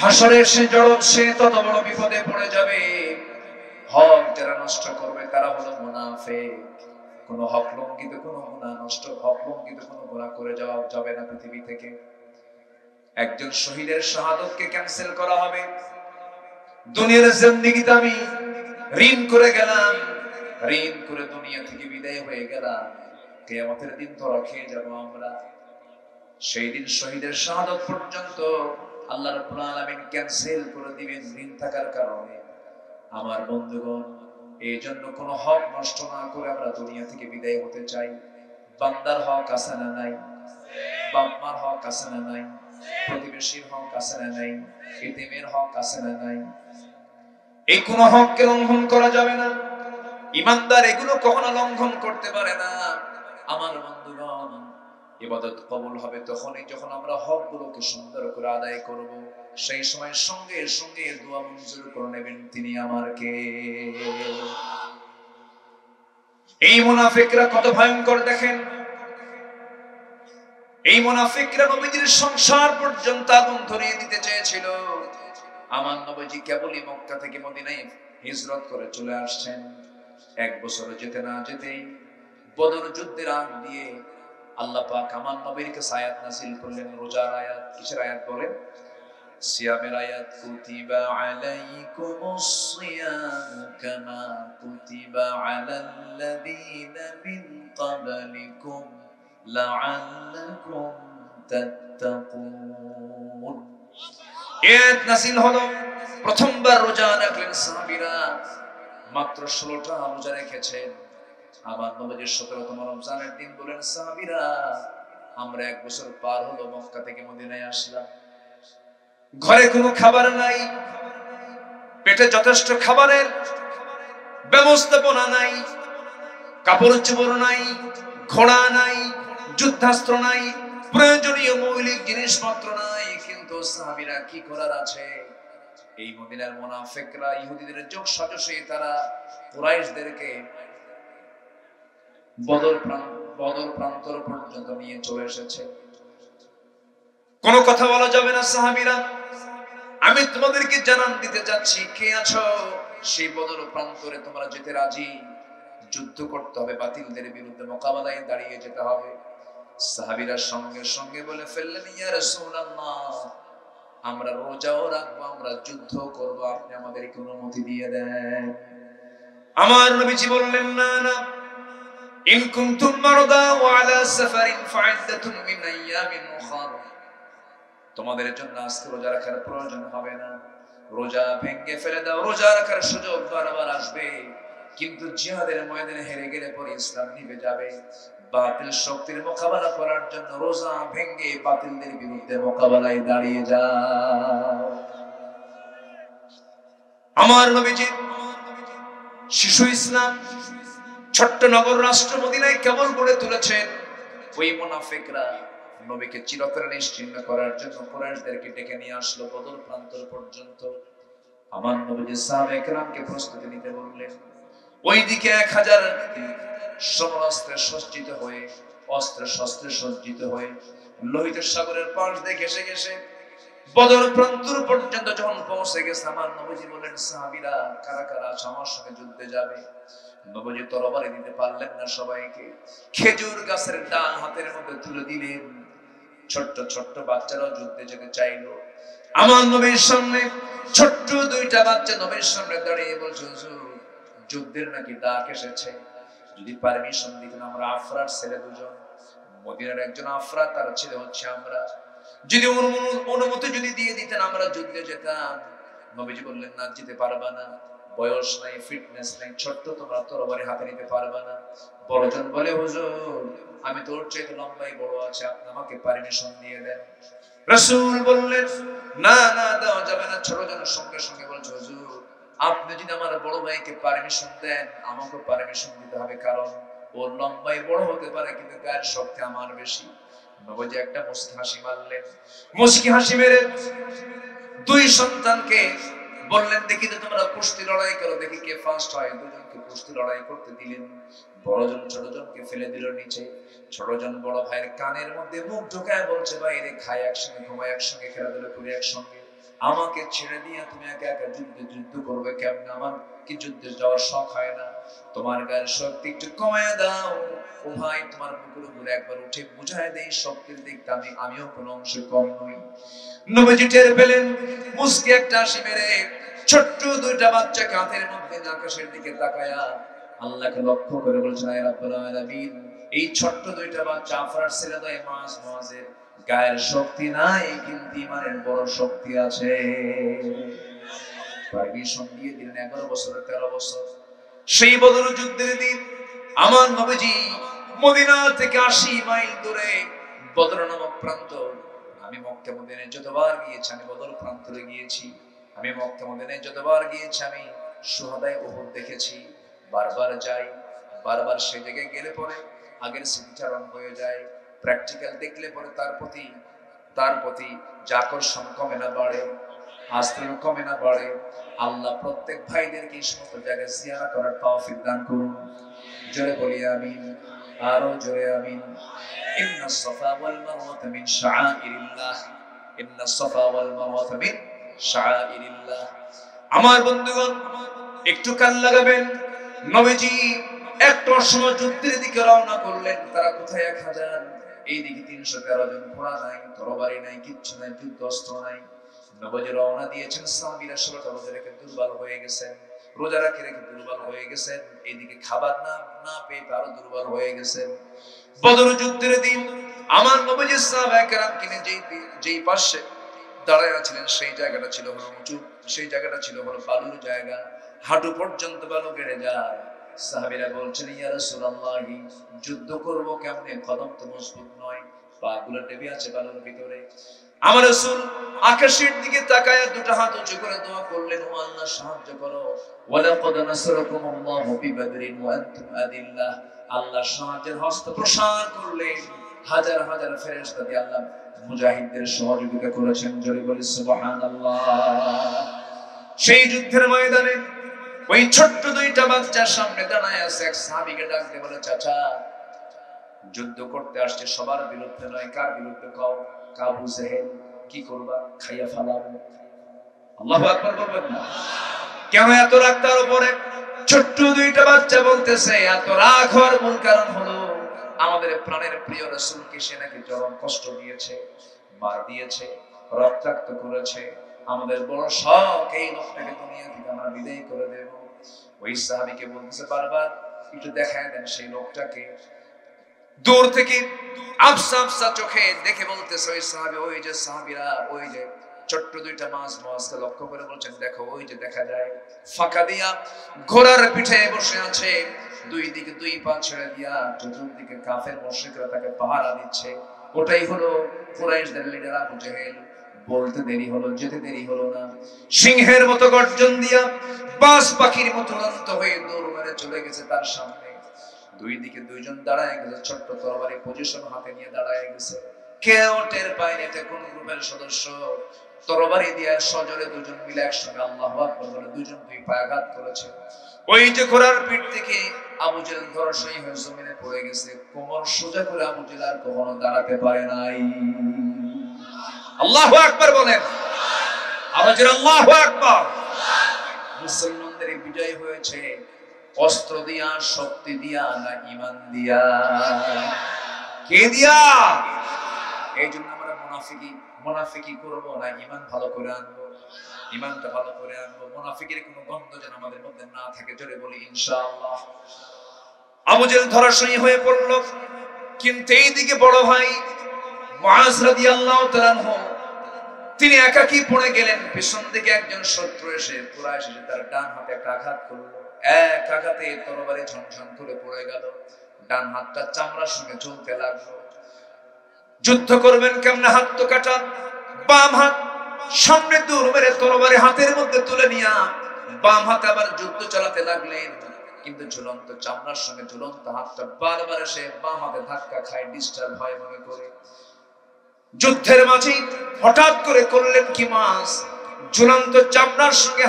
হাসরের সে জড়ব, সে তত বড় বিপদে পড়ে যাবে। হক যারা নষ্ট করবে তারা হলো মুনাফিক। কোন হক লঙ্ঘিত, কোন গুনাহ নষ্ট, হক লঙ্ঘিত কোন গুনাহ করে যাওয়া যাবে না পৃথিবী থেকে। একজন শহীদের শাহাদাতকে ক্যান্সেল করা হবে। দুনিয়ার জিন্দেগিতে আমি ঋণ করে গেলাম, ঋণ করে দুনিয়া থেকে বিদায় হয়ে গেলাম, কিয়ামতের দিন ধরা খেয়ে যাব আমরা। সেই দিন শহীদের শাহাদাত পর্যন্ত আল্লাহ রাব্বুল আলামিন ক্যান্সেল করে দিবেন ঋণ থাকার কারণে। আমার বন্ধুগণ, এই জন্য কোন হক নষ্ট না করে আমরা দুনিয়া থেকে বিদায় হতে চাই। বান্দার হক আছে না নাই? বাপ-মার হক আছে না নাই? প্রতিবেশীর হক আছে না নাই? এতিমের হক আছে না নাই? এই কোন হককে লঙ্ঘন করা যাবে না। ঈমানদার এগুলো কখনো লঙ্ঘন করতে পারে না। আমার বন্ধুগণ, ইবাদত কবুল হবে তখনই যখন আমরা হকগুলোকে সুন্দর করে আদায় করব। সেই সময় সঙ্গে সঙ্গে দোয়া মঞ্জুর করে নেবেন তিনি আমার কে। এই মুনাফিকরা কত ভয়ঙ্কর দেখেন। এই মুনাফিকরা নবীজির সংসার পর্যন্ত আগুন ধরিয়ে দিতে চেয়েছিল। আমার নবীজি কেবলই মক্কা থেকে মদিনায় হিজরত করে চলে আসছেন। 1 বছর যেতে না যেতেই বদর যুদ্ধের আগ দিয়ে আল্লাহ পাক আমার নবীর কাছে আয়াত নাযিল করলেন, রোজার আয়াত। কিসের আয়াত বলেন? সিয়ামের আয়াত। কুতিবা আলাইকুমুস সিয়াম কামা কুতিবা আলাল্লাযীনা মিন ক্বাবলিকুম লাআল্লাকুম তাত্তাকুন। আয়াত নাযিল হলো, প্রথমবার রোজা রাখলেন সাহাবীরা, মাত্র 16টা রোজা রেখেছেন। আমার নবীর 17তম রমজানের দিন বলেন সাহাবীরা, আমরা 1 বছর পার হলো মক্কা থেকে মদিনায় আসলাম, ঘরে কোনো খাবার নাই, পেটে যথেষ্ট খাবারের ব্যবস্থাপনা নাই, কাপড় চোপড় নাই, ঘোড়া নাই, যুদ্ধাস্ত্র নাই, প্রয়োজনীয় মৌলিক জিনিসপত্র নাই। কিন্তু সাহাবীরা কি করার আছে? এই মদিনার মুনাফিকরা, ইহুদিদের যোগ সাজশে তারা কুরাইশদেরকে বদর প্রান্তর পর্যন্ত নিয়ে চলে এসেছে। কোনো কথা বলা যাবে না সাহাবীরা, আমি তোমাদেরকে জানান দিতে যাচ্ছি, কে আছো সেই বদর প্রান্তরে তোমরা যেতে রাজি? যুদ্ধ করতে হবে, বাতিলদের বিরুদ্ধে মোকাবেলায় দাঁড়িয়ে যেতে হবে। সাহাবীরা সঙ্গে সঙ্গে বলে ফেললেন, ইয়া রাসূলুল্লাহ, আমরা রোজাও রাখবো, আমরা যুদ্ধ করব, আপনি আমাদেরকে অনুমতি দিয়ে দেন। আমার নবীজি বললেন, না না, ইন কুনতুম মারদা ওয়া আলা সাফারিন ফাইদ্দাতুন মিন আইয়ামিন উখর, তোমাদের জন্য আজকে রোজা রাখার প্রয়োজন হবে না, রোজা ভেঙে ফেলে দাও। রোজা রাখার সুযোগ বারবার আসবে, কিন্তু জিহাদের ময়দানে হেরে গেলে পরে ইসলাম নিভে যাবে। বাতিল শক্তির মোকাবেলা করার জন্য রোজা ভেঙে বাতিলদের বিরুদ্ধে মোকাবেলায় দাঁড়িয়ে যাও। আমার নবীজি শিশু ইসলাম ছোট্ট নগর রাষ্ট্র মদিনায় কেবল গড়ে তুলেছেন। ওই মুনাফিকরা নবীকে চিরতরে নিশ্চিহ্ন করার জন্য কুরাইশদেরকে ডেকে নিয়ে আসলো বদর প্রান্তর পর্যন্ত। আমার নবীজি সাহাবায়ে কেরামকে প্রস্তুতি নিতে বললেন। ওইদিকে 1000 সমরাস্ত্রে সজ্জিত হয়ে, অস্ত্রে শস্ত্রে সজ্জিত হয়ে লোহিত সাগরের পাশ দিয়ে ঘেঁষে ঘেঁষে বদর প্রান্তর পর্যন্ত যখন পৌঁছে গেছে, আমার নবীজি বলেন, সাহাবীরা কারা কারা আমার সঙ্গে যুদ্ধে যাবে? নবীজি তরবারি দিতে পারলেন না সবাইকে, খেজুর গাছের ডাল হাতের মধ্যে তুলে দিলেন। ছোট্ট ছোট্ট বাচ্চারাও যুদ্ধে যেতে চাইলো। আমার নবীর সামনে ছোট্ট 2টা বাচ্চা নবীর সামনে দাঁড়িয়ে বলছে, হুজুর যুদ্ধের নাকি ডাক এসেছে, যদি পারমিশন দিতেন, আমরা আফরার ছেলে 2জন, মদিনার একজন আফরা, তার ছেলে হচ্ছে আমরা, যদি অনুমতি যদি দিয়ে দিতেন আমরা যুদ্ধে যেতাম। নবীজি বললেন, না, যেতে পারবা না, বয়স নাই, ফিটনেস নাই, ছোট্ট, তোমরা তরবারি হাতে নিতে পারবা না। বড়জন বলে, হুজুর আমি তোর চাইতে লম্বাই বড় আছে, আপনি আমাকে পারমিশন দিয়ে দেন। রাসূল বললেন, না না, দেওয়া যাবে না। ছোটজনের সঙ্গে সঙ্গে বলছে, হুজুর আপনি যদি আমার বড় ভাইকে পারমিশন দেন, আমাকে পারমিশন দিতে হবে, কারণ ওর লম্বাই বড় হতে পারে কিন্তু গায়ের শক্তি আমার বেশি। নবীজি একটা মুস্কি হাসি মারলেন। মুস্কি হাসি মেরে 2 সন্তানকে বললেন, দেখি তো তোমরা কুস্তি লড়াই করো, দেখি কে ফার্স্ট হয়। 2জনকে কুস্তি লড়াই করতে দিলেন। বড়জন ছোটজনকে ফেলে দিল নিচে। ছোটজন বড় ভাইয়ের কানের মধ্যে মুখ ঢোকায় বলছে, বাইরে খাই একসঙ্গে, ঘুমাই একসঙ্গে, খেলাধুলা করি একসঙ্গে, আমাকে ছেড়ে দিয়ে তুমি একা একা যুদ্ধ করবে কেমন? আমার কি যুদ্ধে যাওয়ার শখ হয় না? তোমার গায়ের শক্তি একটু কমায় দাও। ও ভাই, তোমার বুকের উপরে একবার উঠে বুঝায় দেই শক্তির দিকটা, আমিও কোনো অংশে কম নই। নবীজি টের পেলেন, মুস্কি একটা হাসি মেরে ছোট্ট 2টা বাচ্চাকে হাতের মধ্যে আকাশের দিকে তাকায়া আল্লাহকে লক্ষ্য করে বলছেন, আয় রাব্বুল আলামিন, এই ছোট্ট 2টা বাচ্চা আফরার ছেলে দয় মাঝের গায়ের শক্তি নাই, কিন্তু ইমানের বড় শক্তি আছে। পারমিশন দিয়ে দিলেন। 11 বছর 13 বছর সেই বদর যুদ্ধের দিন আমার নবীজি মদিনা থেকে 80 মাইল দূরে বদর নামক প্রান্ত। আমি মক্কা মদিনায় যতবার গিয়েছি, আমি বদর প্রান্তরে গিয়েছি। আমি মক্কা মদিনায় যতবার গিয়েছি, আমি শুহাদায়ে উহুদ দেখেছি। বারবার যাই, বারবার সেই জায়গায় গেলে পরে আগের স্মৃতিচারণ হয়ে যায়। প্র্যাকটিক্যাল দেখলে পরে তার প্রতি যে আকর্ষণ কমে না বাড়ে, আস্থা কমে না বাড়ে। আল্লাহ প্রত্যেক ভাইদেরকে এই সমস্ত জায়গায় জিয়ারত করার তৌফিক দান করুন। জোরে বলি আমিন, আরো জোরে আমিন। ইন্নাস সাফা ওয়াল মারওয়াতা মিন শাআইরিল্লাহ, ইন্নাস সাফা ওয়াল মারওয়াতা মিন শাআইরিল্লাহ। আমার বন্ধুগণ, একটু কান লাগাবেন। নবীজি একটা সময় যুদ্ধের দিকে রওনা করলেন। তারা কোথায় 1000, এইদিকে 313 জন, ঘোড়া নাই, তরবারি নাই, কিচ্ছু নাই, যুদ্ধ অস্ত্র নাই। নবজি রওনা দিয়েছেন, সাহাবীরা সবাই রোজা রেখে দুর্বল হয়ে গেছেন, রোজা রেখে দুর্বল হয়ে গেছেন, এইদিকে খাবার না পেয়ে আরো দুর্বল হয়ে গেছেন। বদর যুদ্ধের দিন আমার নবজি সাহাবায়ে কেরাম কিনে যেই পাশে দাঁড়ায় আছিলেন, সেই জায়গাটা ছিল হলো উঁচু, সেই জায়গাটা ছিল হলো বালুর জায়গা, হাঁটু পর্যন্ত বালু কেটে যায়। সাহাবীরা বলছেন, ইয়া রাসূলুল্লাহ, যুদ্ধ করব কেমনে? কদম তো মজবুত নয়, পাগুলো ডেবে আছে বালুর ভিতরে। আমার রাসূল আকাশের দিকে তাকায় দুটো হাত উঁচু করে দোয়া করলেন, ও আল্লাহ সাহায্য করো। ওয়ালাকাদ নাসারাকুমুল্লাহু বিবাদরিন ওয়া আনতুম আদিল্লাহ। আল্লাহ সাহায্যের হস্ত প্রসার করলেন, হাজার হাজার ফেরেশতা দিয়ে আল্লাহ মুজাহিদদের সহযোগিতা করেছেন। জোরে বলি সুবহানাল্লাহ। সেই যুদ্ধের ময়দানে ওই ছোট্ট দুইটা বাচ্চার সামনে দাঁড়ায় আছে। এক সাহাবীকে ডাক দিয়ে বলে, চাচা, যুদ্ধ করতে আসছে, সবার বিরুদ্ধে নয়, কার বিরুদ্ধে? কও। আবু জেহেল। কি করবা? খাইয়া ফেলাবো। আল্লাহু আকবার বলবেন না? কেন এত রাগ তার উপরে? ছোট্ট দুইটা বাচ্চা বলতেছে, এত রাগ হওয়ার মূল কারণ হলো আমাদের প্রাণের প্রিয় রাসূলকে সে নাকি চরম কষ্ট দিয়েছে, মার দিয়েছে, রক্তাক্ত করেছে। আমাদের বড় শখ এই লোকটাকে দুনিয়া থেকে আমরা বিদায় করে দেব। ওই সাহাবীকে বলতেছে বারবার, একটু দেখায় দেন সেই লোকটাকে। দূর থেকে আফসা আফসা চোখে দেখে বলতেছে ওই সাহাবী, ওই যে সাহাবীরা, ওই যে ছোট্ট দুইটা মাছকে লক্ষ্য করে বলছেন, দেখো ওই যে দেখা যায় ফাঁকা দিয়া ঘোড়ার পিঠে বসে আছে, দুই দিকে দুই পা ছেড়ে দিয়া চতুর্দিকে কাফের মুশরিকরা তাকে পাহারা দিচ্ছে। ওটাই হলো কুরাইশদের লিডার আবু জেহেল। বলতে দেরি হলো, যেতে দেরি হলো না, সিংহের মতো গর্জন দিয়া বাজ পাখির মতো উড়ন্ত হয়ে দৌড় মেরে চলে গেছে তার সামনে। দুই দিকে দুইজন দাঁড়ায় গেছে, ছোট্ট তরবারি পজিশন হাতে নিয়ে দাঁড়ায় গেছে। কেউ টের পায়নি এটা কোন গ্রুপের সদস্য। তরবারি দিয়ে সজোরে দুজন মিলে একসঙ্গে আল্লাহু আকবার বলে দুজন দুই পায়ে আঘাত করেছে। ওই যে ঘোড়ার পিঠ থেকে আবু জেহেল ধরাশয়ী হয়ে জমিনে পড়ে গেছে। কোমর সোজা করে আবু জেহেল আর কখনো দাঁড়াতে পারে নাই। আল্লাহু আকবার বলেন, আওয়াজ করে আল্লাহু আকবার। মুসলমানদের বিজয় হয়েছে অস্ত্র দিয়া, শক্তি দিয়া, না ঈমান দিয়া? কে দিয়া? এই জন্য আমরা মুনাফিকি করব না, ঈমান ভালো করে আনবো, ঈমানটা ভালো করে আনবো। মুনাফিকের কোনো গন্ধ যেন আমাদের মধ্যে না থাকে। জোরে বলি ইনশাআল্লাহ। আবু জেহেল ধরাশয়ী হয়ে পড়ল, কিন্তু এইদিকে বড় ভাই মুআজ রাদিয়াল্লাহু তাআলা আনহু তিনি একাকী পড়ে গেলেন। পিছন থেকে একজন শত্রু এসে তার ডান হাতে একটা আঘাত করলো। এক আঘাতে তরবারি ঝনঝন করে পড়ে গেল। ডান হাতটা চামড়ার সঙ্গে ঝুলতে লাগলো। যুদ্ধ করবেন কেমনে? হাত তো কাটা। বাম হাত সামনে দূর মেরে তরবারি হাতের মধ্যে তুলে নিয়া বাম হাতে আবার যুদ্ধ চালাতে লাগলেন। কিন্তু ঝুলন্ত চামড়ার সঙ্গে ঝুলন্ত হাতটা বারবার এসে বাম হাতে ধাক্কা খায়, ডিস্টার্ব হয় মনে করে। যুদ্ধের মাঝে হঠাৎ করে করলেন কি মাস, ঝুলন্ত চামড়ার সঙ্গে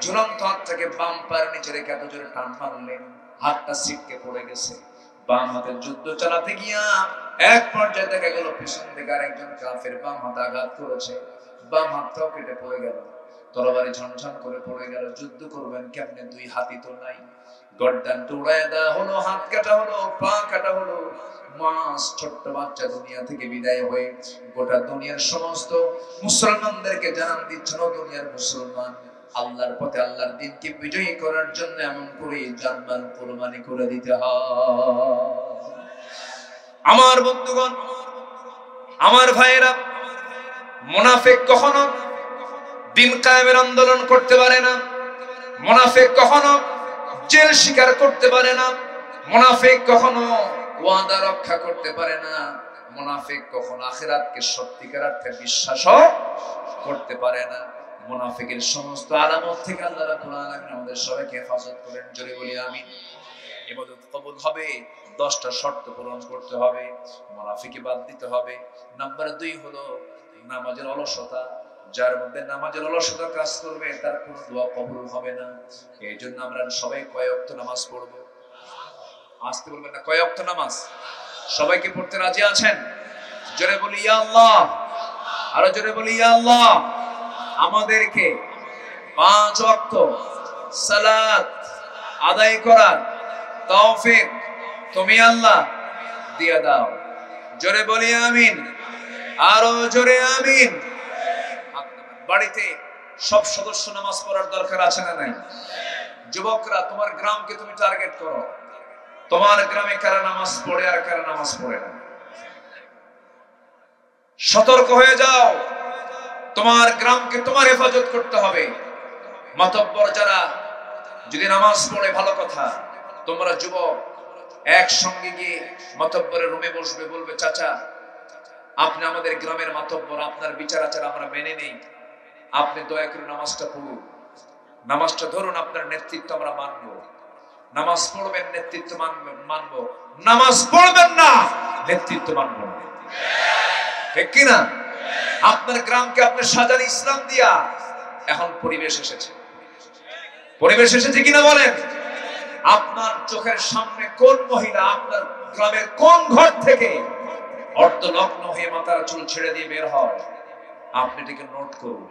ঝুলন্ত হাতটাকে বাম পায়ের নিচে রেখে এত জোরে টান মারলেন, হাতটা ছিটকে পড়ে গেছে। বাম হাতে যুদ্ধ চালাতে গিয়া এক পর্যায়ে দেখা গেল পিছন থেকে আরেকজন কাফের বাম হাতে আঘাত করেছে, বাম হাতটাও কেটে পড়ে গেল। তরবারি ঝনঝন করে পড়ে গেল। যুদ্ধ করবেন কেমনে? দুই হাতই তো নাই। গর্দানটা উড়াইয়া দেওয়া হলো, হাত কাটা হলো, পা কাটা হলো। মাস ছোট্ট বাচ্চা দুনিয়া থেকে বিদায় হয়ে গোটা দুনিয়ার সমস্ত মুসলমানদেরকে জানান দিচ্ছেন, দুনিয়ার মুসলমান, আল্লাহর পথে আল্লাহর দ্বীনকে বিজয়ী করার জন্য এমন করে জানমাল কুরবানি করে দিতে হয়। আমার বন্ধুগণ, আমার ভাইয়েরা, মুনাফিক কখনো দিন কায়েমের আন্দোলন করতে পারে না। মুনাফিক কখনো জেল শিকার করতে পারে না। মুনাফিক কখনো ওয়াদা রক্ষা করতে পারে না। মুনাফিক কখনো আখিরাতকে সত্যিকার অর্থে বিশ্বাসও করতে পারে না। মুনাফিকের সমস্ত আলামত থেকে আল্লাহ রাব্বুল আলামিন আমাদের সবাইকে হেফাজত করেন। জোরে বলি আমিন। ইবাদত কবুল হবে, 10টা শর্ত পূরণ করতে হবে, মুনাফিকি বাদ দিতে হবে। নাম্বার 2 হলো নামাজের অলসতা। যার মধ্যে নামাজের অলসতা কাজ করবে তার কোনো দোয়া কবুল হবে না। এই জন্য আমরা সবাই কয় ওয়াক্ত নামাজ পড়ব। আসতে বলবেন না, কয় ওয়াক্ত নামাজ? সবাইকে পড়তে রাজি আছেন? জোরে বলি ইয়া আল্লাহ। আরো জোরে বলি ইয়া আল্লাহ। আমাদেরকে 5 ওয়াক্ত সালাত আদায় করার তৌফিক তুমি আল্লাহ দিয়ে দাও। জোরে বলি আমিন, আরো জোরে আমিন। বাড়িতে সব সদস্য নামাজ পড়ার দরকার আছে না নাই? যুবকরা, তোমার গ্রামকে তুমি টার্গেট করো, তোমার গ্রামে কারা নামাজ পড়ে আর কারা নামাজ পড়ে না। সতর্ক হয়ে যাও, তোমার গ্রামকে তোমার হেফাজত করতে হবে। মাতব্বর যারা যদি নামাজ পড়ে ভালো কথা, তোমরা যুবক একসঙ্গে গিয়ে মাতব্বরের রুমে বসবে, বলবে চাচা আপনি আমাদের গ্রামের মাতব্বর, আপনার বিচার আচার আমরা মেনে নেই, আপনি দয়া করে নামাজটা পড়ুন, নামাজটা ধরুন, আপনার নেতৃত্ব আমরা মানবো। নামাজ পড়বেন, নেতৃত্ব মানবো, নামাজ পড়বেন না, নেতৃত্ব মানবো না। ঠিক কিনা? আপনার গ্রামকে আপনি সাজান ইসলাম দিয়া। এখন পরিবেশ এসেছে, পরিবেশ এসেছে কিনা বলেন? আপনার চোখের সামনে কোন মহিলা আপনার গ্রামের কোন ঘর থেকে অর্ধনগ্ন হয়ে মাথার চুল ছেড়ে দিয়ে বের হয়, আপনি এটাকে নোট করুন,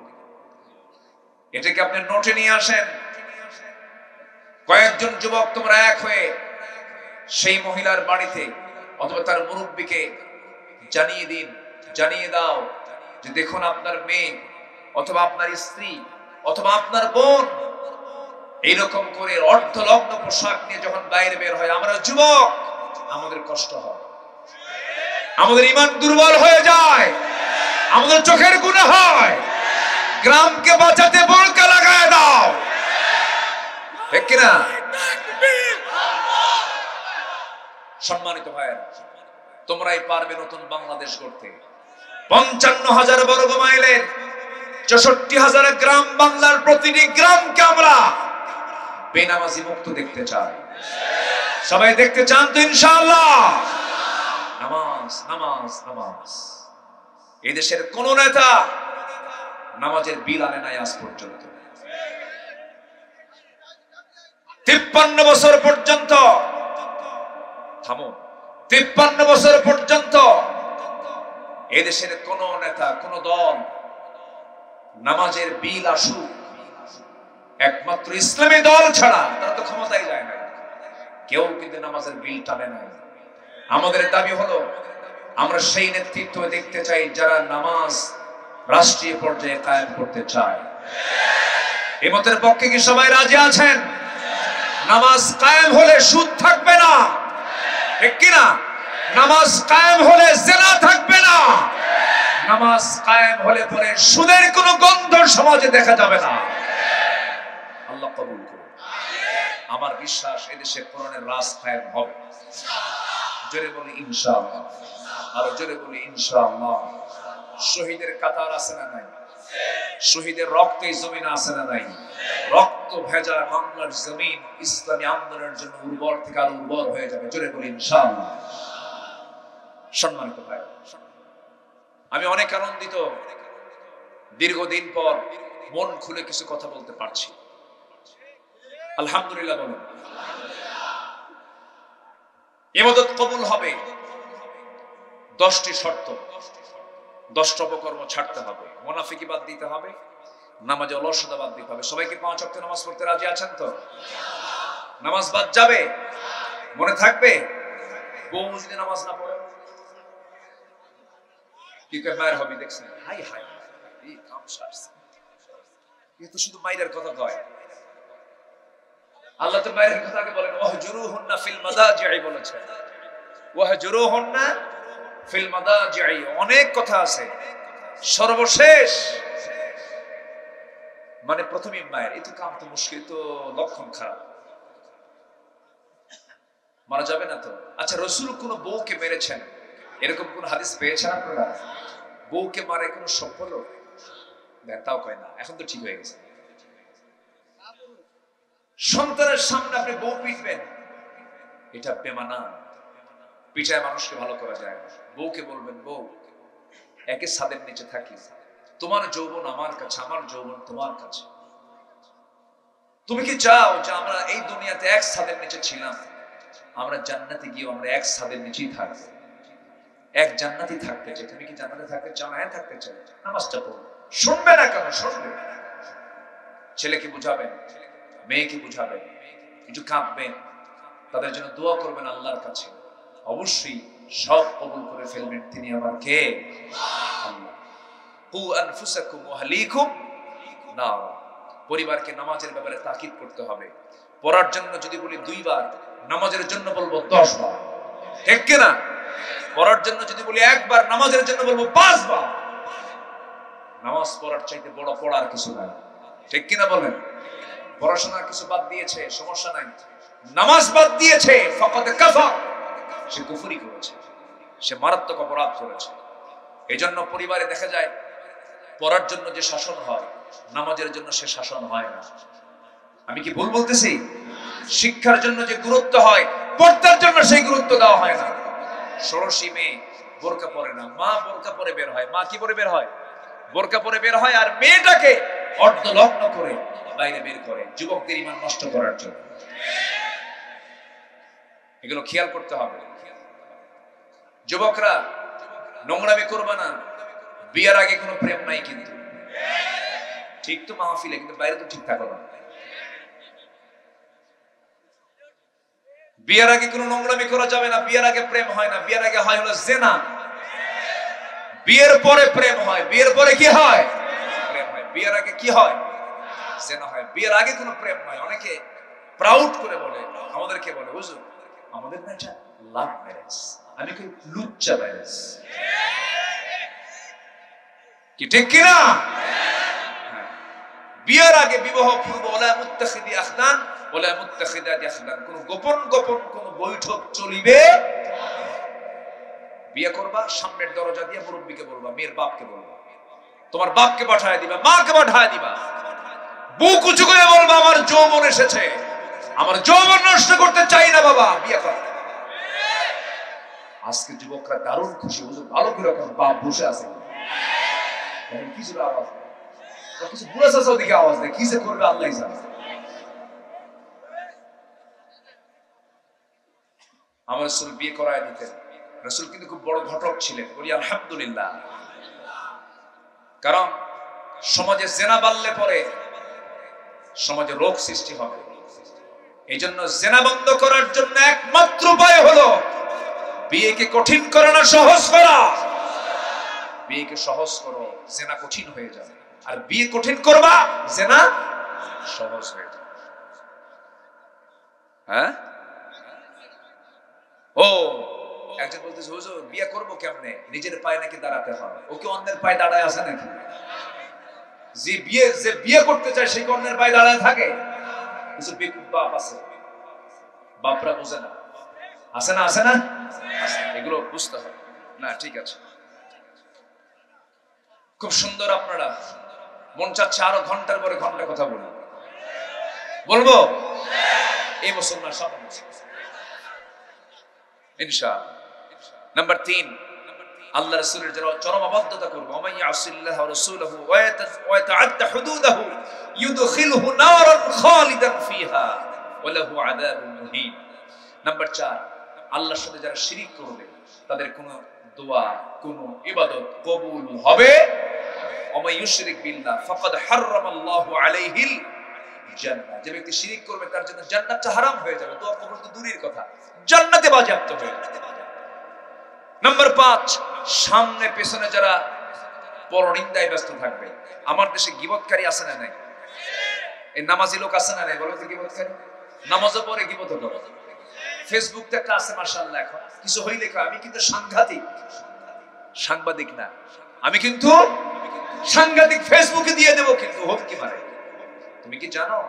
এটাকে আপনি নোটে নিয়ে আসেন। কয়েকজন যুবক তোমরা এক হয়ে সেই মহিলার বাড়িতে অথবা তার মুরব্বীকে জানিয়ে দিন, জানিয়ে দাও যে দেখুন আপনার মেয়ে অথবা আপনার স্ত্রী অথবা আপনার বোন এইরকম করে অর্ধলগ্ন পোশাক নিয়ে যখন বাইরে বের হয়, আমরা যুবক আমাদের কষ্ট হয়, আমাদের ঈমান দুর্বল হয়ে যায়, আমাদের চোখের গুনাহ হয়। গ্রামকে বাঁচাতে বোরকা লাগায় দাও, ঠিক কিনা? সম্মানিত ভাইয়েরা, তোমরাই পারবে নতুন বাংলাদেশ গড়তে। ৫৫,০০০ বর্গ মাইলের ৬৪,০০০ গ্রাম বাংলার প্রতিটি গ্রামকে আমরা বেনামাজি মুক্ত দেখতে চাই। সবাই দেখতে চান তো ইনশাআল্লাহ? নামাজ নামাজ নামাজ। এই দেশের কোন নেতা নামাজের বিল আনে নাই আজ পর্যন্ত। ৫৩ বছর পর্যন্ত, থামুন, ৫৩ বছর পর্যন্ত এদেশের কোন নেতা কোন দল নামাজের বিল আসুক, একমাত্র ইসলামী দল ছাড়া তারা তো ক্ষমতায় যায় না, কেউ কিন্তু নামাজের বিল টানে নাই। আমাদের দাবি হলো আমরা সেই নেতৃত্ব দেখতে চাই যারা নামাজ রাষ্ট্রীয় পর্যায়ে কায়েম করতে চায়। এই মতের পক্ষে কি সবাই রাজি আছেন? নামাজ কায়েম হলে সুদ থাকবে না, ঠিক কিনা? নামাজ কায়েম হলে জিনা থাকবে না, নামাজ কায়েম হলে পরে সুদের কোনো গন্ধ সমাজে দেখা যাবে না। আল্লাহ কবুল করুন। আমার বিশ্বাস এদেশে কোরআনের রাজ কায়েম হবে। জোরে বলি ইনশাআল্লাহ, আরো জোরে বলি ইনশাআল্লাহ। শহীদের কাতার আছে না নাই? শহীদের রক্তে জমিন আছে না নাই? রক্ত ভেজা বাংলার জমিন ইসলামী আন্দোলনের জন্য উর্বর থেকে আরো উর্বর হয়ে যাবে। জোরে বলি ইনশাআল্লাহ। সম্মানিত ভাই, আমি অনেক আনন্দিত, দীর্ঘদিন পর মন খুলে কিছু কথা বলতে পারছি। আলহামদুলিল্লাহ বলুন। ইবাদত কবুল হবে 10টি শর্ত, 10টা অপকর্ম ছাড়তে হবে, মুনাফিকি বাদ দিতে হবে, নামাজে অলসতা বাদ দিতে হবে। সবাইকে 5 ওয়াক্ত নামাজ পড়তে রাজি আছেন তো? নামাজ বাদ যাবে, মনে থাকবে। বউ যদি নামাজ না পড়ে কি করে মায়ের হবে? দেখছেন, হাই হাই এই কাম সারছে, এ তো শুধু মায়ের কথা কয়। আল্লাহ তো মায়ের কথাকে বলেন ওয়াহজুরুহুন্না ফিল মাদাজি'i বলেছেন, ওয়াহজুরুহুন্না ফিল মাদাজি'i। অনেক কথা আছে, সর্বশেষ মানে প্রথমে মায়ের। এই তো কাম তো মুশকিল, তো লক্ষণ খারাপ, মারা যাবে না তো? আচ্ছা, রাসূল কোন বউকে মেরেছেন এরকম কোন হাদিস পেয়েছেন আপনারা? বউকে মারে কোন সফল তাও কয় না, এখন তো ঠিক হয়ে গেছে। সন্তানের সামনে আপনি বউ পিটবেন, এটা বেমানা। পিটায় মানুষকে ভালো করা যায় না। বউকে বলবেন, বউ একে ছাদের নিচে থাকি, তোমার যৌবন আমার কাছে, আমার যৌবন তোমার কাছে। তুমি কি চাও যে আমরা এই দুনিয়াতে এক ছাদের নিচে ছিলাম, আমরা জান্নাতে গিয়ে আমরা এক ছাদের নিচেই থাকবো, এক জান্নাতি থাকতে চাই? তুমি কি জান্নাতে থাকতে চাও? হ্যাঁ থাকতে চাই। নামাজটা পড়ো। শুনবে না কেন? শুনবে। ছেলেকে বুঝাবেন, মেয়েকে বুঝাবেন, একটু কাঁদবেন, তাদের জন্য দোয়া করবেন আল্লাহর কাছে, অবশ্যই সব কবুল করে ফেলবেন তিনি আবার কে? আল্লাহ। কু আনফুসাকুম ওয়া আহলিকুম নার। পরিবারকে নামাজের ব্যাপারে তাকিদ করতে হবে। পড়ার জন্য যদি বলি 2 বার, নামাজের জন্য বলবো 10 বার, ঠিক কি না? পড়ার জন্য যদি বলি 1 বার, নামাজের জন্য বলবো 5 বার। নামাজ পড়ার চাইতে বড় পড়ার কিছু নাই, ঠিক কি না বলেন? পড়াশোনার কিছু বাদ দিয়েছে, সমস্যা নাই। নামাজ বাদ দিয়েছে, ফাকাদ কাফার, সে কুফরি করেছে, সে মারাত্মক অপরাধ করেছে। এজন্য পরিবারে দেখা যায় পড়ার জন্য যে শাসন হয়, নামাজের জন্য সে শাসন হয় না। আমি কি ভুল বলতেছি? শিক্ষার জন্য যে গুরুত্ব হয়, পর্দার জন্য সেই গুরুত্ব দেওয়া হয় না। ষোড়শী মেয়ে বোরকা পরে না, মা বোরকা পরে বের হয়। মা কি পরে বের হয়? বোরকা পরে বের হয়, আর মেয়েটাকে অর্ধলগ্ন করে বাইরে বের করে যুবকদের ঈমান নষ্ট করার জন্য। এগুলো খেয়াল করতে হবে। যুবকরা নোংরামি করবে না। বিয়ের আগে কোনো প্রেম নাই কিন্তু, ঠিক তো মাহফিলে, কিন্তু বাইরে তো ঠিক থাকো না। বিয়ের আগে কোনো নোংরামি করা যাবে না। বিয়ের আগে প্রেম হয় না, বিয়ের আগে হয় হলো জিনা। বিয়ের পরে প্রেম হয়, বিয়ের পরে কি হয়? প্রেম হয়। বিয়ের আগে কি হয়? জিনা হয়। বিয়ের আগে কোনো প্রেম নয়। অনেকে প্রাউড করে বলে, আমাদেরকে বলে, হুজুর আমাদের না এটা লাভ ম্যারেজ। আমি কি লুচ্চা ম্যারেজ, কি ঠিক কি না? বিয়ের আগে বিবাহ পূর্ব ওলা মুত্তাখিদি আখদান ওলা মুত্তাখিদাতি আখদান, কোন গোপন গোপন কোন বৈঠক চলিবে। বিয়ে করবা, সামনের দরজা দিয়ে মুরব্বিকে বলবা, মেয়ের বাপকে বলবা, তোমার বাপকে পাঠায় দিবা, মাকে পাঠায় দিবা, বুক উঁচু করে বলবা আমার যৌবন এসেছে, আমার যৌবন নষ্ট করতে চাই না বাবা, বিয়ে কর। আজকে যুবকরা দারুণ খুশি, হুজুর ভালো করে এখন বাপ বসে আছে, কিছু আওয়াজ কিছু বুড়া চাচাও দিকে আওয়াজ দেয়, কি যে করবে আল্লাহ জানে। আমার রাসূল বিয়ে করায় দিতেন। রাসূল কিন্তু খুব বড় ঘটক ছিলেন, বলি আলহামদুলিল্লাহ। কারণ সমাজে জেনা বাড়লে পরে সমাজে রোগ সৃষ্টি হবে। এই জন্য জেনা বন্ধ করার জন্য একমাত্র উপায় হলো বিয়েকে কঠিন করা না সহজ করা। বিয়েকে সহজ করো, জেনা কঠিন হয়ে যাবে। আর বিয়ে কঠিন করবা, জেনা সহজ হয়ে যাবে। হ্যাঁ, ও একজন বলতেছে, হুজুর বিয়ে করবো কেমনে? নিজের পায়ে নাকি দাঁড়াতে হয়। ও কি অন্যের পায়ে দাঁড়ায় আছে নাকি? যে বিয়ে করতে চায় সেই অন্যের পায়ে দাঁড়ায় থাকে? কিছু বেকুব বাপ আছে, বাপরা বুঝে না, আছে না? আছে না? এগুলো বুঝতে হবে না। ঠিক আছে, খুব সুন্দর। আপনারা মন চাচ্ছে আরো ঘন্টার পরে ঘন্টা কথা বলবো এই বছর না, সামনে বছর ইনশাআল্লাহ। নাম্বার 3, আল্লাহ রাসূলের চরম অবাধ্যতা করবে। ওয়া মান ইয়াসিল্লাহ ওয়া রাসূলহু ওয়া ইয়াতাআদ্দা হুদুদাহু ইউদখিলহু নারান খালিদান ফিহা ওয়া লাহু আযাবুন মুহিন। নাম্বার 4, আল্লাহর সাথে যারা শিরক করবে তাদের কোনো দোয়া, কোনো ইবাদত কবুল হবে। ওয়া মান ইউশরিক বিল্লাহ ফাকাদ হারামাল্লাহু আলাইহিল জান্নাহ। যে ব্যক্তি শিরক করবে তার জন্য জান্নাতটা হারাম হয়ে যাবে। দোয়া কবুল তো দূরের কথা, জান্নাতে বাজেয়াপ্ত হয়ে যাবে। নাম্বার 5, সামনে পেছনে যারা পরনিন্দায় ব্যস্ত থাকবে। আমার দেশে গীবতকারী আছে না নাই? এই নামাজি লোক আছে না নাই? বলো তো, গীবতকারী নামাজও পড়ে, গীবত করে। ফেসবুকতে একটা আছে মাশাআল্লাহ, এখন কিছু হই লেখা, আমি কিন্তু সাংবাদিক না, আমি কিন্তু সাংঘাতিক ফেসবুকে দিয়ে দেবো, কিন্তু হোক কি মারে। তুমি কি জানো,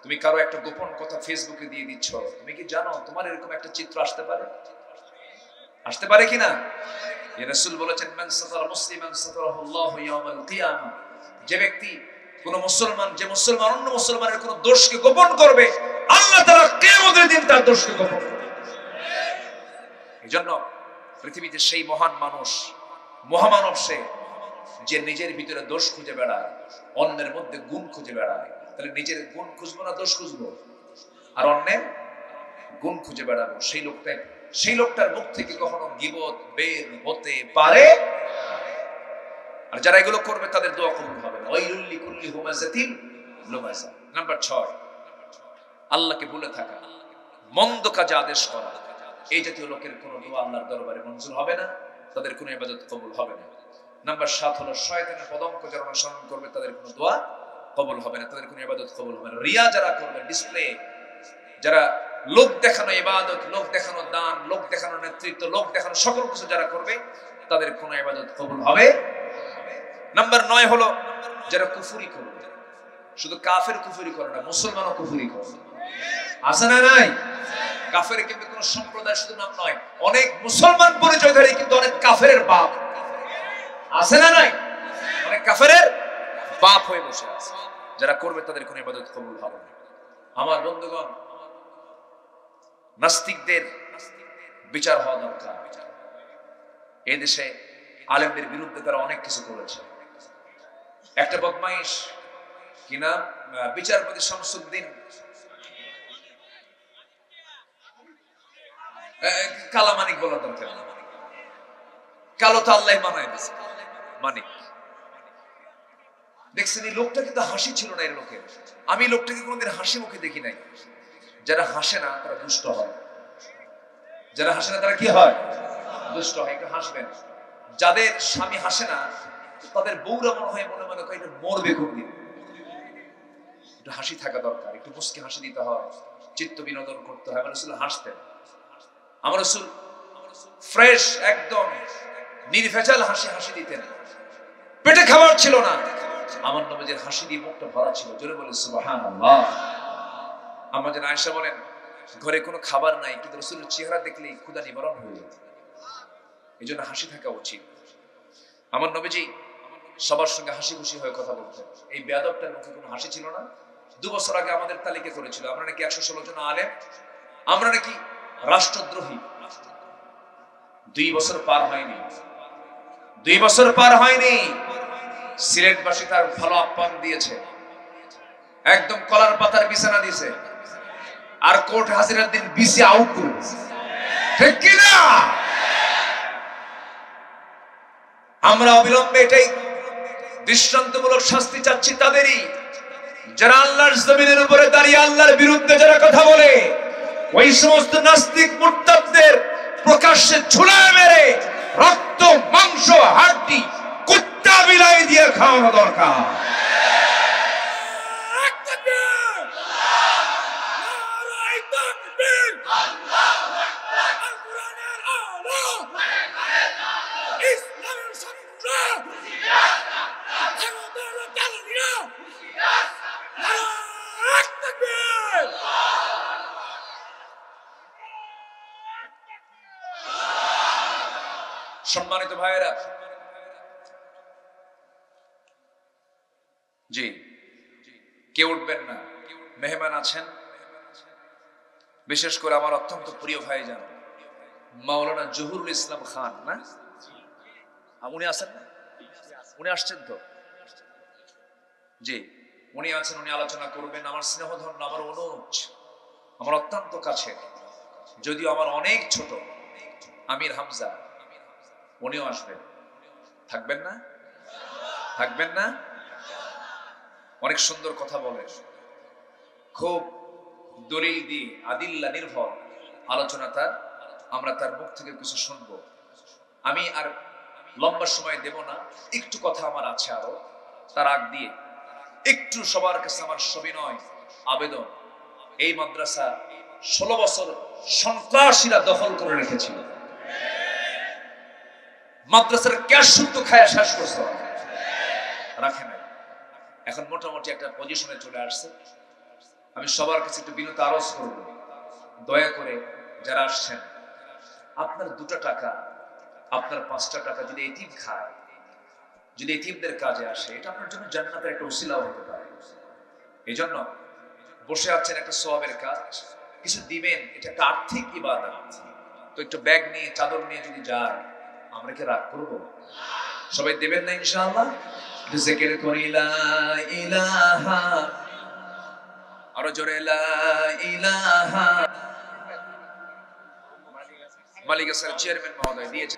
তুমি কারো একটা গোপন কথা ফেসবুকে দিয়ে দিচ্ছ, তুমি কি জানো তোমার এরকম একটা চিত্র আসতে পারে কিনা? রাসূল বলেছেন, মান সাতারা মুসলিমান সাতারাহুল্লাহু ইয়াওমাল কিয়ামা। যে ব্যক্তি কোন মুসলমান, যে মুসলমান অন্য মুসলমানের কোন দোষকে গোপন করবে, আল্লাহ তাআলা কিয়ামতের দিন তার দোষকে গোপন করবে। এজন্য পৃথিবীতে সেই মহান মানুষ, মহামানব সে, যে নিজের ভিতরে দোষ খুঁজে বেড়ায়, অন্যের মধ্যে গুণ খুঁজে বেড়ায়। তাহলে নিজের গুণ খুঁজবো না দোষ খুঁজবো? আর অন্যের গুণ খুঁজে বেড়াবো। সেই লোকটার মুখ থেকে কখনো গীবত বের হতে পারে। আর যারা এগুলো করবে তাদের দোয়া কবুল হবে না। ওয়াইলুল লিকুল্লি হুমাযাতিন লুমাযা। নাম্বার 6, আল্লাহকে ভুলে থাকা, মন্দ কাজে আদেশ করা, এই জাতীয় লোকের কোনো দোয়া আল্লাহর দরবারে মঞ্জুর হবে না, তাদের কোনো ইবাদত কবুল হবে না। নাম্বার 7 হলো শয়তানের পদঙ্ক যারা অনুসরণ করবে তাদের কোনো দোয়া কবুল হবে না, তাদের কোনো ইবাদত কবুল হবে না। রিয়া যারা করবে, ডিসপ্লে, যারা লোক দেখানো ইবাদত, লোক দেখানো দান, লোক দেখানো নেতৃত্ব, লোক দেখানো সকল কিছু যারা করবে তাদের কোনো ইবাদত কবুল হবে। নাম্বার 9 হলো যারা কুফরি করবে, শুধু কাফের কুফরি করে না, মুসলমানও কুফরি করে। আছে না নাই? কাফের কিন্তু কোন সম্প্রদায় শুধু নাম নয়, অনেক মুসলমান পরিচয়ধারী কিন্তু অনেক কাফেরের বাপ। আছে না নাই? অনেক কাফেরের বাপ হয়ে বসে আছে। যারা করবে তাদের কোনো ইবাদত কবুল হবে না। আমার বন্ধুগণ, নাস্তিকদের বিচার হওয়া দরকার। এই দেশে আলেমদের বিরুদ্ধে তারা অনেক কিছু করেছে। একটা বদমাইশ কিনা বিচারপতি শামসুদ্দিন, কালা মানিক বলার দরকার, কালো তো আল্লাহ বানায় দিয়েছে মানিক। দেখছেন এই লোকটা কিন্তু হাসি ছিল না এর লোকের। আমি লোকটাকে কোনোদিন হাসি মুখে দেখি নাই। যারা হাসে না তারা দুষ্ট হয়, যারা হাসে না তারা কি হয়? দুষ্ট হয়। একটু হাসবেন। যাদের স্বামী হাসে না তাদের বউরা মনে হয় মনে মনে করে এটা মরবে কোনদিন। একটু হাসি থাকা দরকার, একটু মুস্কি হাসি দিতে হয়, চিত্ত বিনোদন করতে হয়। আমার রাসূল হাসতেন, আমার রাসূল ফ্রেশ একদম নির্ভেজাল হাসি দিতেন। পেটে খাবার ছিল না, আমার নবীর হাসি দিয়ে মুখটা ভরা ছিল। জোরে বলে সুবহানাল্লাহ। আমার যেন আয়েশা বলেন ঘরে কোনো খাবার নাই কিন্তু রাসূলের চেহারা দেখলেই ক্ষুধা নিবারণ হয়ে যেত। এই জন্য হাসি থাকা উচিত। আমার নবীজি সবার সঙ্গে হাসি খুশি হয়ে কথা বলতেন। এই বেয়াদবটার মুখে কোনো হাসি ছিল না। 2 বছর আগে আমাদের তালিকা করেছিল, আমরা নাকি 116 জন আলেম, আমরা নাকি রাষ্ট্রদ্রোহী। 2 বছর পার হয়নি, 2 বছর পার হয়নি, সিলেটবাসী তার ভালো আপ্যায়ন দিয়েছে, একদম কলার পাতার বিছানা দিয়েছে, আর কোর্ট হাজিরার দিন বিসি আউট করে দিয়েছে। ঠিক কি না? আমরা অবিলম্বে এটাই দৃষ্টান্তমূলক শাস্তি চাচ্ছি তাদেরই, যারা আল্লাহর জমিনের উপরে দাঁড়িয়ে আল্লাহর বিরুদ্ধে যারা কথা বলে। ওই সমস্ত নাস্তিক মুরতাদদের প্রকাশ্যে ঝুলায় মেরে রক্ত মাংস হাড্ডি কুত্তা বিলাই দিয়ে খাওয়ানো দরকার। সম্মানিত ভাইয়েরা, জি কেউ উঠবেন না, মেহমান আছেন। বিশেষ করে আমার অত্যন্ত প্রিয় ভাই যান মাওলানা জহুরুল ইসলাম খান, না উনি আছেন না? উনি আসছেন তো? জি উনি আছেন, উনি আলোচনা করবেন। আমার স্নেহধন্য, আমার অনুজ, আমার অত্যন্ত কাছে, যদিও আমার অনেক ছোট, আমির হামজা, উনিও আসবেন। থাকবেন না? থাকবেন না? অনেক সুন্দর কথা বলেন, খুব দলিল দিয়ে আদিল্লা নির্ভর আলোচনা তার, আমরা তার মুখ থেকে কিছু শুনবো। আমি আর লম্বা সময় দেব না, একটু কথা আমার আছে আরো। তার আগ দিয়ে একটু সবার কাছে আমার সবিনয় আবেদন, এই মাদ্রাসা 16 বছর সন্ত্রাসীরা দখল করে রেখেছিল। মাদ্রাসার ক্যাশ শুদ্ধ খায়া শেষ করছে, রাখে নাই। এখন মোটামুটি একটা পজিশনে চলে আসছে। আমি সবার কাছে একটু বিনত আরজ করব, দয়া করে যারা আসছেন, আপনার 2টা টাকা, আপনার 5টা টাকা যদি এতিম খায়, যদি এতিমদের কাজে আসে, এটা আপনার জন্য জান্নাতের একটা উসিলাও হতে পারে। এই জন্য বসে আছেন, একটা সওয়াবের কাজ, কিছু দিবেন, এটা একটা আর্থিক ইবাদত। তো একটু ব্যাগ নিয়ে, চাদর নিয়ে যদি যায়, আমরা কি রাগ করবো? সবাই দেবেন না ইনশাআল্লাহ? জিকির করি লা ইলাহা, আরো জোরে লা ইলাহা। মালিক স্যার চেয়ারম্যান মহোদয় দিয়েছে।